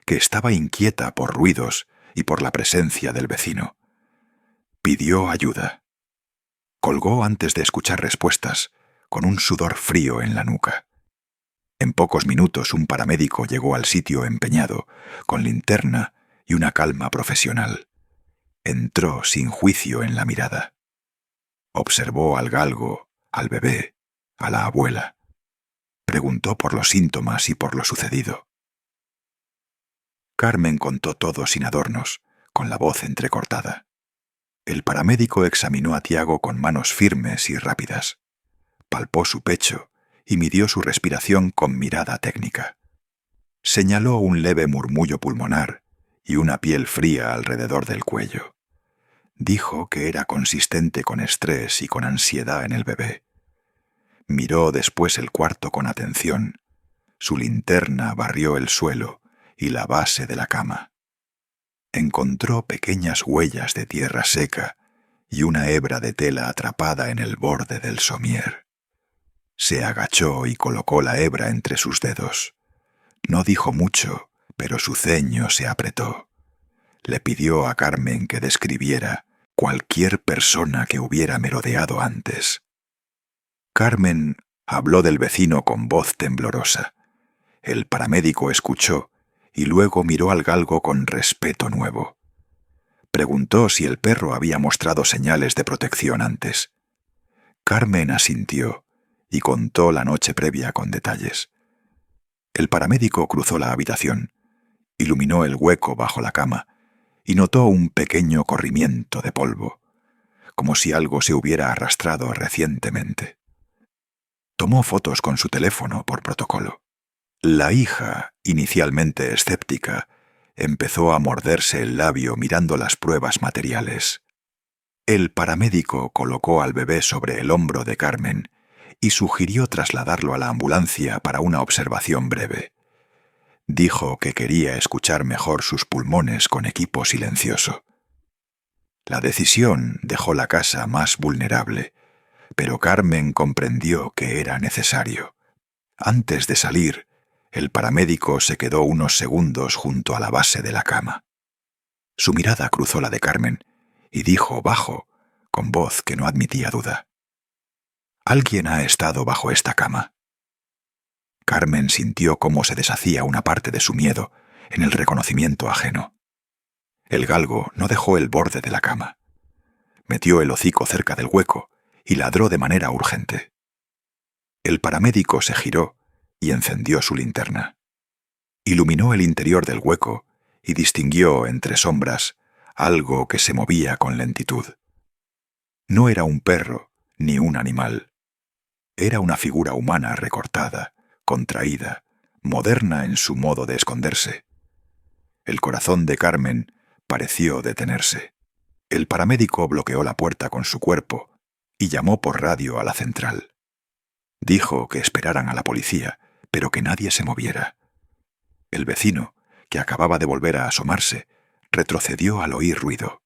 que estaba inquieta por ruidos y por la presencia del vecino. Pidió ayuda. Colgó antes de escuchar respuestas, con un sudor frío en la nuca. En pocos minutos un paramédico llegó al sitio empeñado, con linterna y una calma profesional. Entró sin juicio en la mirada. Observó al galgo, al bebé, a la abuela. Preguntó por los síntomas y por lo sucedido. Carmen contó todo sin adornos, con la voz entrecortada. El paramédico examinó a Tiago con manos firmes y rápidas. Palpó su pecho y midió su respiración con mirada técnica. Señaló un leve murmullo pulmonar y una piel fría alrededor del cuello. Dijo que era consistente con estrés y con ansiedad en el bebé. Miró después el cuarto con atención. Su linterna barrió el suelo y la base de la cama. Encontró pequeñas huellas de tierra seca y una hebra de tela atrapada en el borde del somier. Se agachó y colocó la hebra entre sus dedos. No dijo mucho, pero su ceño se apretó. Le pidió a Carmen que describiera cualquier persona que hubiera merodeado antes. Carmen habló del vecino con voz temblorosa. El paramédico escuchó y luego miró al galgo con respeto nuevo. Preguntó si el perro había mostrado señales de protección antes. Carmen asintió y contó la noche previa con detalles. El paramédico cruzó la habitación, iluminó el hueco bajo la cama y notó un pequeño corrimiento de polvo, como si algo se hubiera arrastrado recientemente. Tomó fotos con su teléfono por protocolo. La hija, inicialmente escéptica, empezó a morderse el labio mirando las pruebas materiales. El paramédico colocó al bebé sobre el hombro de Carmen y sugirió trasladarlo a la ambulancia para una observación breve. Dijo que quería escuchar mejor sus pulmones con equipo silencioso. La decisión dejó la casa más vulnerable, pero Carmen comprendió que era necesario. Antes de salir, el paramédico se quedó unos segundos junto a la base de la cama. Su mirada cruzó la de Carmen y dijo bajo, con voz que no admitía duda: «Alguien ha estado bajo esta cama». Carmen sintió cómo se deshacía una parte de su miedo en el reconocimiento ajeno. El galgo no dejó el borde de la cama. Metió el hocico cerca del hueco y ladró de manera urgente. El paramédico se giró y encendió su linterna. Iluminó el interior del hueco y distinguió entre sombras algo que se movía con lentitud. No era un perro ni un animal. Era una figura humana recortada, contraída, moderna en su modo de esconderse. El corazón de Carmen pareció detenerse. El paramédico bloqueó la puerta con su cuerpo y llamó por radio a la central. Dijo que esperaran a la policía, pero que nadie se moviera. El vecino, que acababa de volver a asomarse, retrocedió al oír ruido.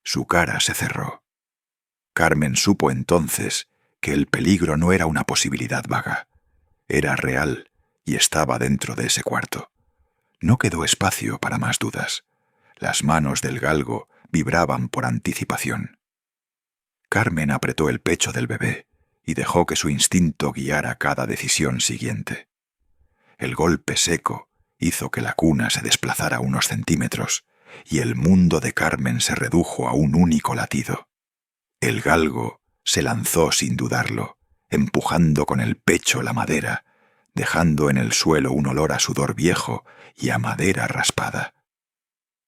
Su cara se cerró. Carmen supo entonces que el peligro no era una posibilidad vaga. Era real y estaba dentro de ese cuarto. No quedó espacio para más dudas. Las manos del galgo vibraban por anticipación. Carmen apretó el pecho del bebé y dejó que su instinto guiara cada decisión siguiente. El golpe seco hizo que la cuna se desplazara unos centímetros y el mundo de Carmen se redujo a un único latido. El galgo se lanzó sin dudarlo, empujando con el pecho la madera, dejando en el suelo un olor a sudor viejo y a madera raspada.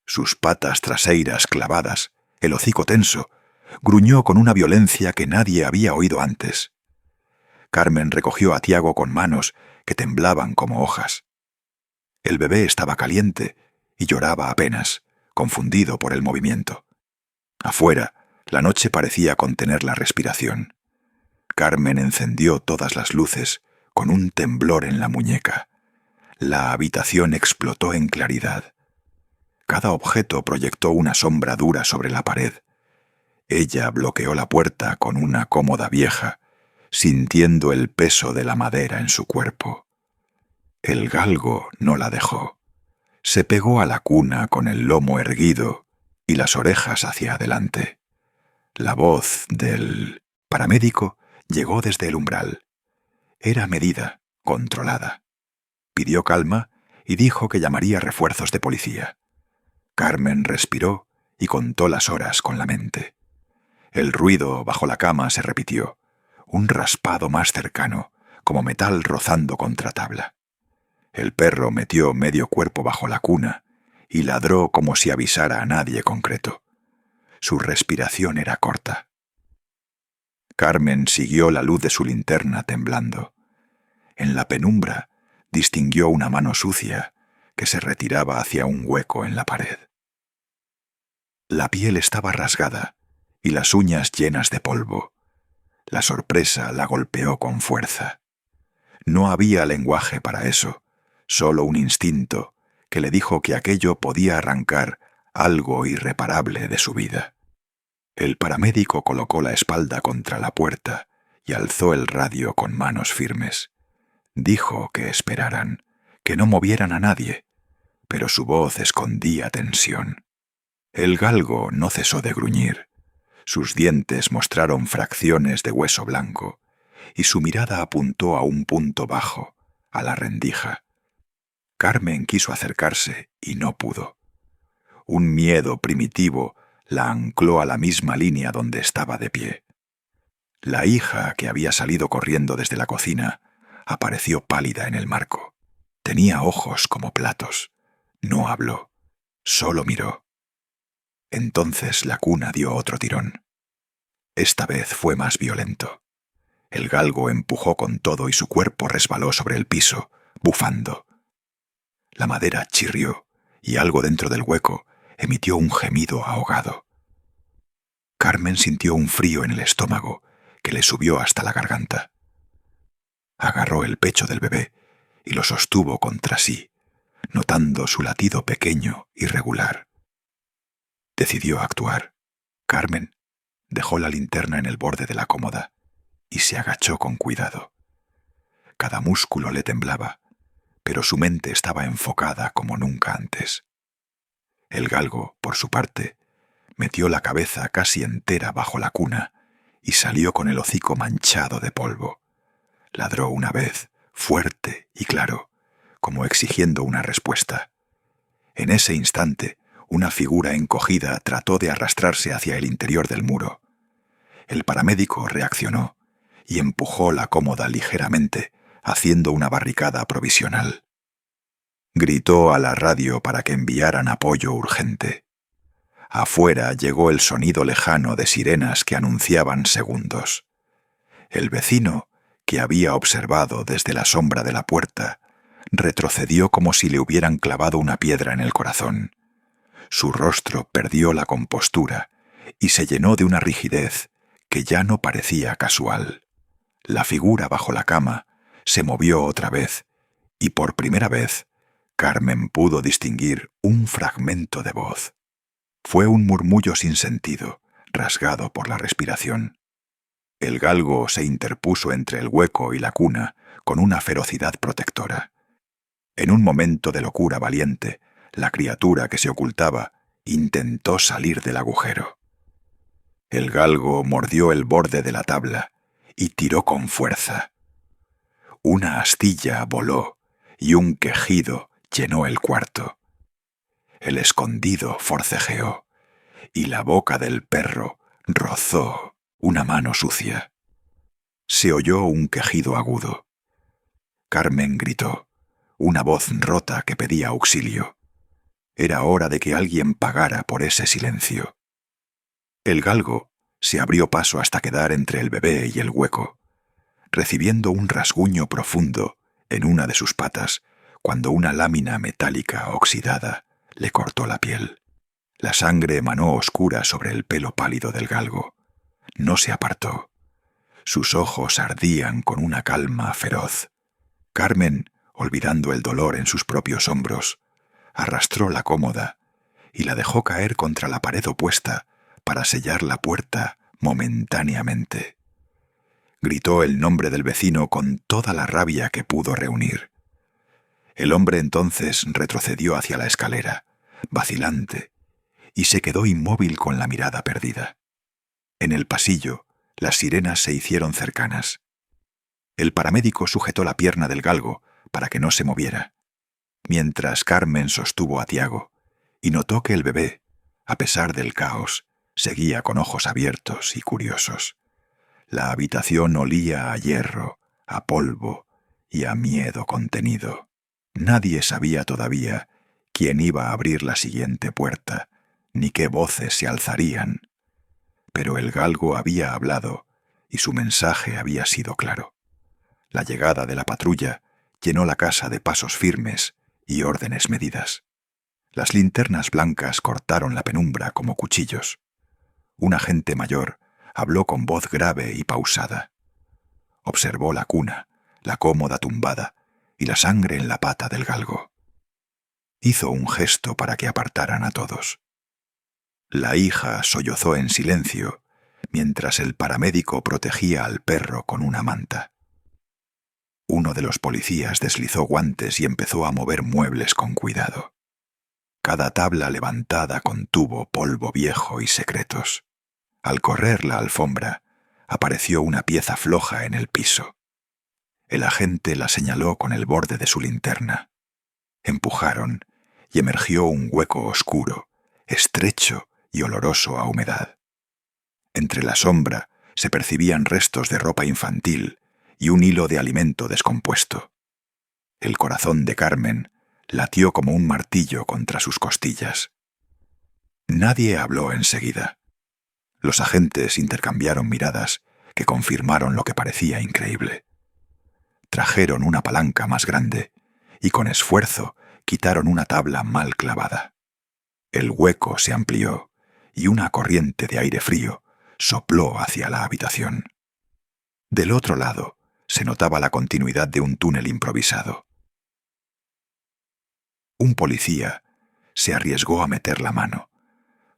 Sus patas traseiras clavadas, el hocico tenso, gruñó con una violencia que nadie había oído antes. Carmen recogió a Tiago con manos que temblaban como hojas. El bebé estaba caliente y lloraba apenas, confundido por el movimiento. Afuera, la noche parecía contener la respiración. Carmen encendió todas las luces con un temblor en la muñeca. La habitación explotó en claridad. Cada objeto proyectó una sombra dura sobre la pared. Ella bloqueó la puerta con una cómoda vieja, sintiendo el peso de la madera en su cuerpo. El galgo no la dejó. Se pegó a la cuna con el lomo erguido y las orejas hacia adelante. La voz del paramédico llegó desde el umbral. Era medida, controlada. Pidió calma y dijo que llamaría refuerzos de policía. Carmen respiró y contó las horas con la mente. El ruido bajo la cama se repitió, un raspado más cercano, como metal rozando contra tabla. El perro metió medio cuerpo bajo la cuna y ladró como si avisara a nadie concreto. Su respiración era corta. Carmen siguió la luz de su linterna temblando. En la penumbra distinguió una mano sucia que se retiraba hacia un hueco en la pared. La piel estaba rasgada y las uñas llenas de polvo. La sorpresa la golpeó con fuerza. No había lenguaje para eso, solo un instinto que le dijo que aquello podía arrancar algo irreparable de su vida. El paramédico colocó la espalda contra la puerta y alzó el radio con manos firmes. Dijo que esperaran, que no movieran a nadie, pero su voz escondía tensión. El galgo no cesó de gruñir. Sus dientes mostraron fracciones de hueso blanco y su mirada apuntó a un punto bajo, a la rendija. Carmen quiso acercarse y no pudo. Un miedo primitivo la ancló a la misma línea donde estaba de pie. La hija, que había salido corriendo desde la cocina, apareció pálida en el marco. Tenía ojos como platos. No habló, solo miró. Entonces la cuna dio otro tirón. Esta vez fue más violento. El galgo empujó con todo y su cuerpo resbaló sobre el piso, bufando. La madera chirrió y algo dentro del hueco emitió un gemido ahogado. Carmen sintió un frío en el estómago que le subió hasta la garganta. Agarró el pecho del bebé y lo sostuvo contra sí, notando su latido pequeño y regular. Decidió actuar. Carmen dejó la linterna en el borde de la cómoda y se agachó con cuidado. Cada músculo le temblaba, pero su mente estaba enfocada como nunca antes. El galgo, por su parte, metió la cabeza casi entera bajo la cuna y salió con el hocico manchado de polvo. Ladró una vez, fuerte y claro, como exigiendo una respuesta. En ese instante, una figura encogida trató de arrastrarse hacia el interior del muro. El paramédico reaccionó y empujó la cómoda ligeramente, haciendo una barricada provisional. Gritó a la radio para que enviaran apoyo urgente. Afuera llegó el sonido lejano de sirenas que anunciaban segundos. El vecino, que había observado desde la sombra de la puerta, retrocedió como si le hubieran clavado una piedra en el corazón. Su rostro perdió la compostura y se llenó de una rigidez que ya no parecía casual. La figura bajo la cama se movió otra vez y por primera vez Carmen pudo distinguir un fragmento de voz. Fue un murmullo sin sentido, rasgado por la respiración. El galgo se interpuso entre el hueco y la cuna con una ferocidad protectora. En un momento de locura valiente, la criatura que se ocultaba intentó salir del agujero. El galgo mordió el borde de la tabla y tiró con fuerza. Una astilla voló y un quejido llenó el cuarto. El escondido forcejeó y la boca del perro rozó una mano sucia. Se oyó un quejido agudo. Carmen gritó, una voz rota que pedía auxilio. Era hora de que alguien pagara por ese silencio. El galgo se abrió paso hasta quedar entre el bebé y el hueco, recibiendo un rasguño profundo en una de sus patas cuando una lámina metálica oxidada le cortó la piel. La sangre emanó oscura sobre el pelo pálido del galgo. No se apartó. Sus ojos ardían con una calma feroz. Carmen, olvidando el dolor en sus propios hombros, arrastró la cómoda y la dejó caer contra la pared opuesta para sellar la puerta momentáneamente. Gritó el nombre del vecino con toda la rabia que pudo reunir. El hombre entonces retrocedió hacia la escalera, vacilante, y se quedó inmóvil con la mirada perdida. En el pasillo, las sirenas se hicieron cercanas. El paramédico sujetó la pierna del galgo para que no se moviera, mientras Carmen sostuvo a Tiago y notó que el bebé, a pesar del caos, seguía con ojos abiertos y curiosos. La habitación olía a hierro, a polvo y a miedo contenido. Nadie sabía todavía quién iba a abrir la siguiente puerta, ni qué voces se alzarían. Pero el galgo había hablado y su mensaje había sido claro. La llegada de la patrulla llenó la casa de pasos firmes y órdenes medidas. Las linternas blancas cortaron la penumbra como cuchillos. Un agente mayor habló con voz grave y pausada. Observó la cuna, la cómoda tumbada y la sangre en la pata del galgo. Hizo un gesto para que apartaran a todos. La hija sollozó en silencio mientras el paramédico protegía al perro con una manta. Uno de los policías deslizó guantes y empezó a mover muebles con cuidado. Cada tabla levantada contuvo polvo viejo y secretos. Al correr la alfombra, apareció una pieza floja en el piso. El agente la señaló con el borde de su linterna. Empujaron y emergió un hueco oscuro, estrecho y oloroso a humedad. Entre la sombra se percibían restos de ropa infantil y un hilo de alimento descompuesto. El corazón de Carmen latió como un martillo contra sus costillas. Nadie habló enseguida. Los agentes intercambiaron miradas que confirmaron lo que parecía increíble. Trajeron una palanca más grande y con esfuerzo quitaron una tabla mal clavada. El hueco se amplió y una corriente de aire frío sopló hacia la habitación. Del otro lado se notaba la continuidad de un túnel improvisado. Un policía se arriesgó a meter la mano.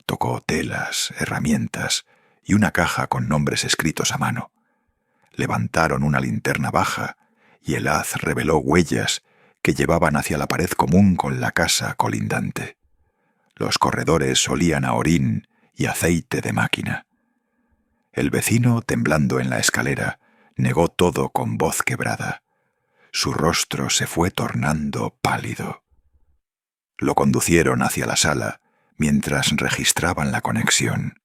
Tocó telas, herramientas y una caja con nombres escritos a mano. Levantaron una linterna baja y el haz reveló huellas que llevaban hacia la pared común con la casa colindante. Los corredores olían a orín y aceite de máquina. El vecino, temblando en la escalera, negó todo con voz quebrada. Su rostro se fue tornando pálido. Lo conducieron hacia la sala mientras registraban la conexión.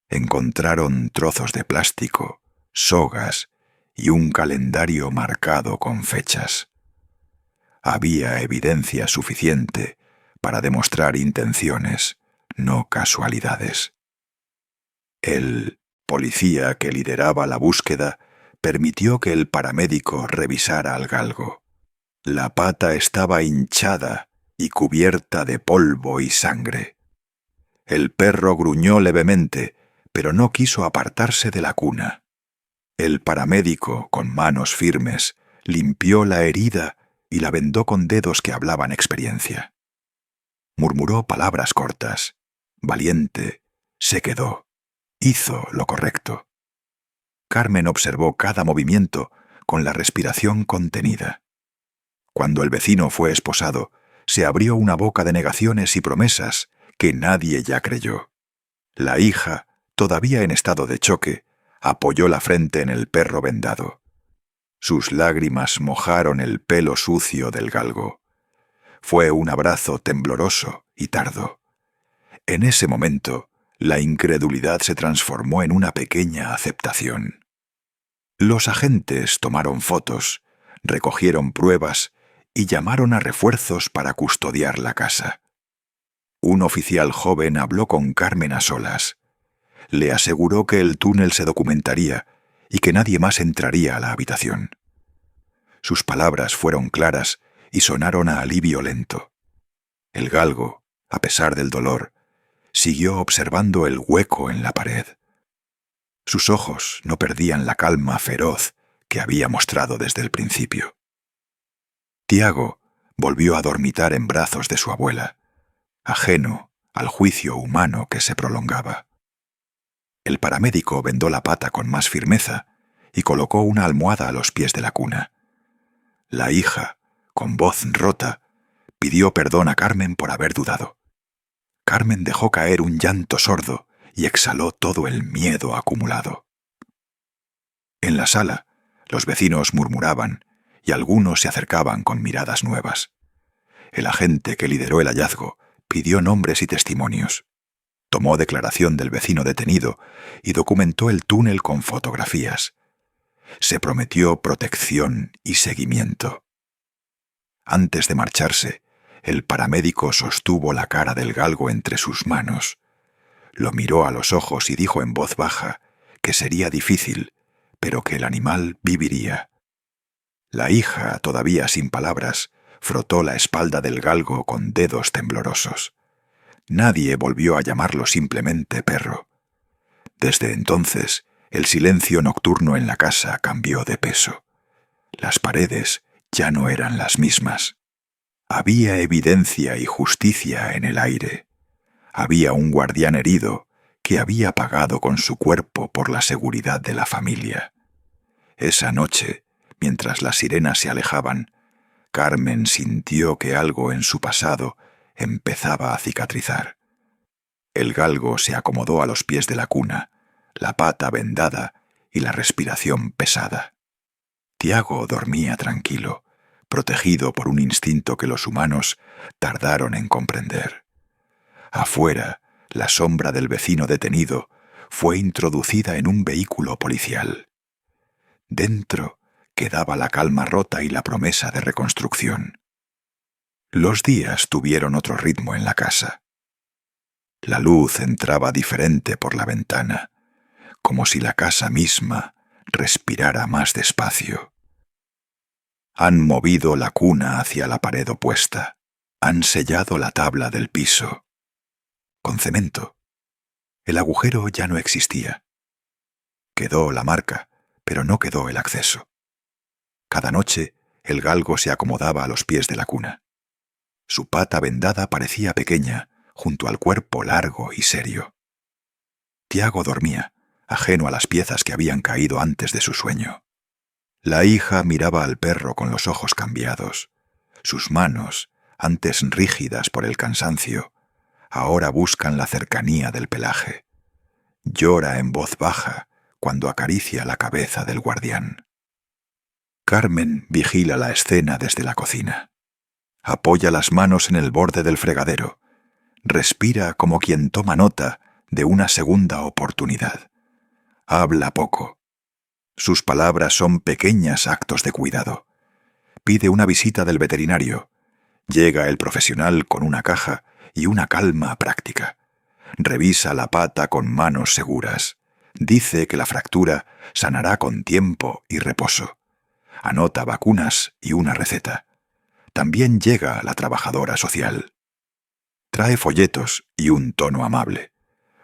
Encontraron trozos de plástico, sogas y un calendario marcado con fechas. Había evidencia suficiente para demostrar intenciones, no casualidades. El policía que lideraba la búsqueda permitió que el paramédico revisara al galgo. La pata estaba hinchada y cubierta de polvo y sangre. El perro gruñó levemente, pero no quiso apartarse de la cuna. El paramédico, con manos firmes, limpió la herida y la vendó con dedos que hablaban experiencia. Murmuró palabras cortas. Valiente, se quedó. Hizo lo correcto. Carmen observó cada movimiento con la respiración contenida. Cuando el vecino fue esposado, se abrió una boca de negaciones y promesas que nadie ya creyó. La hija, todavía en estado de choque, apoyó la frente en el perro vendado. Sus lágrimas mojaron el pelo sucio del galgo. Fue un abrazo tembloroso y tardo. En ese momento, la incredulidad se transformó en una pequeña aceptación. Los agentes tomaron fotos, recogieron pruebas y llamaron a refuerzos para custodiar la casa. Un oficial joven habló con Carmen a solas. Le aseguró que el túnel se documentaría y que nadie más entraría a la habitación. Sus palabras fueron claras y sonaron a alivio lento. El galgo, a pesar del dolor, siguió observando el hueco en la pared. Sus ojos no perdían la calma feroz que había mostrado desde el principio. Tiago volvió a dormitar en brazos de su abuela, ajeno al juicio humano que se prolongaba. El paramédico vendó la pata con más firmeza y colocó una almohada a los pies de la cuna. La hija, con voz rota, pidió perdón a Carmen por haber dudado. Carmen dejó caer un llanto sordo y exhaló todo el miedo acumulado. En la sala, los vecinos murmuraban y algunos se acercaban con miradas nuevas. El agente que lideró el hallazgo pidió nombres y testimonios. Tomó declaración del vecino detenido y documentó el túnel con fotografías. Se prometió protección y seguimiento. Antes de marcharse, el paramédico sostuvo la cara del galgo entre sus manos. Lo miró a los ojos y dijo en voz baja que sería difícil, pero que el animal viviría. La hija, todavía sin palabras, frotó la espalda del galgo con dedos temblorosos. Nadie volvió a llamarlo simplemente perro. Desde entonces, el silencio nocturno en la casa cambió de peso. Las paredes ya no eran las mismas. Había evidencia y justicia en el aire. Había un guardián herido que había pagado con su cuerpo por la seguridad de la familia. Esa noche, mientras las sirenas se alejaban, Carmen sintió que algo en su pasado empezaba a cicatrizar. El galgo se acomodó a los pies de la cuna, la pata vendada y la respiración pesada. Tiago dormía tranquilo, protegido por un instinto que los humanos tardaron en comprender. Afuera, la sombra del vecino detenido fue introducida en un vehículo policial. Dentro quedaba la calma rota y la promesa de reconstrucción. Los días tuvieron otro ritmo en la casa. La luz entraba diferente por la ventana, como si la casa misma respirara más despacio. Han movido la cuna hacia la pared opuesta. Han sellado la tabla del piso. Con cemento. El agujero ya no existía. Quedó la marca, pero no quedó el acceso. Cada noche, el galgo se acomodaba a los pies de la cuna. Su pata vendada parecía pequeña, junto al cuerpo largo y serio. Tiago dormía, ajeno a las piezas que habían caído antes de su sueño. La hija miraba al perro con los ojos cambiados. Sus manos, antes rígidas por el cansancio, ahora buscan la cercanía del pelaje. Llora en voz baja cuando acaricia la cabeza del guardián. Carmen vigila la escena desde la cocina. Apoya las manos en el borde del fregadero. Respira como quien toma nota de una segunda oportunidad. Habla poco. Sus palabras son pequeños actos de cuidado. Pide una visita del veterinario. Llega el profesional con una caja y una calma práctica. Revisa la pata con manos seguras. Dice que la fractura sanará con tiempo y reposo. Anota vacunas y una receta. también llega la trabajadora social. Trae folletos y un tono amable.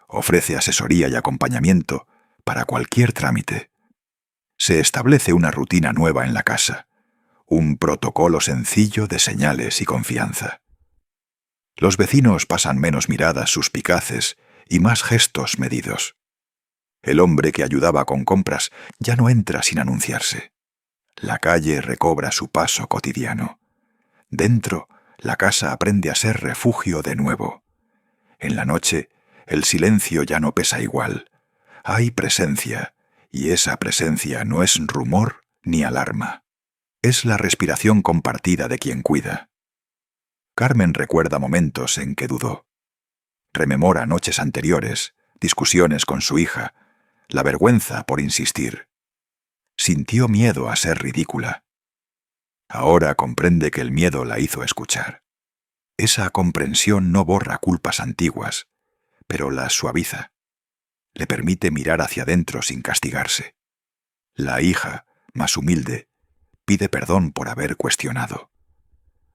Ofrece asesoría y acompañamiento para cualquier trámite. Se establece una rutina nueva en la casa, un protocolo sencillo de señales y confianza. Los vecinos pasan menos miradas suspicaces y más gestos medidos. El hombre que ayudaba con compras ya no entra sin anunciarse. La calle recobra su paso cotidiano. Dentro, la casa aprende a ser refugio de nuevo. En la noche, el silencio ya no pesa igual. Hay presencia, y esa presencia no es rumor ni alarma. Es la respiración compartida de quien cuida. Carmen recuerda momentos en que dudó. Rememora noches anteriores, discusiones con su hija, la vergüenza por insistir. Sintió miedo a ser ridícula. Ahora comprende que el miedo la hizo escuchar. Esa comprensión no borra culpas antiguas, pero las suaviza. Le permite mirar hacia adentro sin castigarse. La hija, más humilde, pide perdón por haber cuestionado.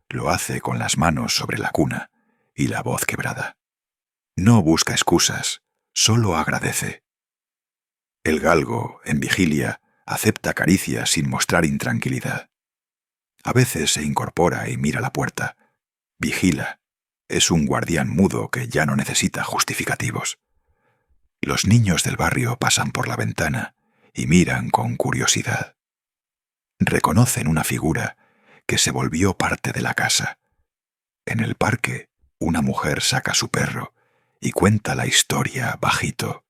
Lo hace con las manos sobre la cuna y la voz quebrada. No busca excusas, solo agradece. El galgo, en vigilia, acepta caricias sin mostrar intranquilidad. A veces se incorpora y mira la puerta. Vigila. Es un guardián mudo que ya no necesita justificativos. Los niños del barrio pasan por la ventana y miran con curiosidad. Reconocen una figura que se volvió parte de la casa. En el parque, una mujer saca a su perro y cuenta la historia bajito.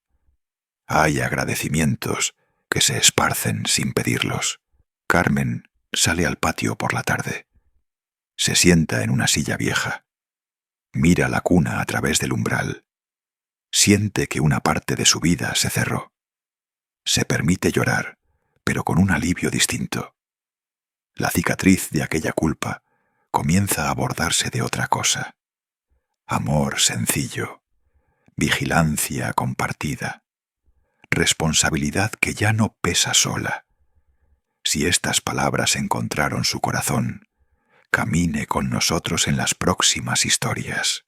Hay agradecimientos que se esparcen sin pedirlos. Carmen sale al patio por la tarde. Se sienta en una silla vieja. Mira la cuna a través del umbral. Siente que una parte de su vida se cerró. Se permite llorar, pero con un alivio distinto. La cicatriz de aquella culpa comienza a bordarse de otra cosa. Amor sencillo, vigilancia compartida, responsabilidad que ya no pesa sola. Si estas palabras encontraron su corazón, camine con nosotros en las próximas historias.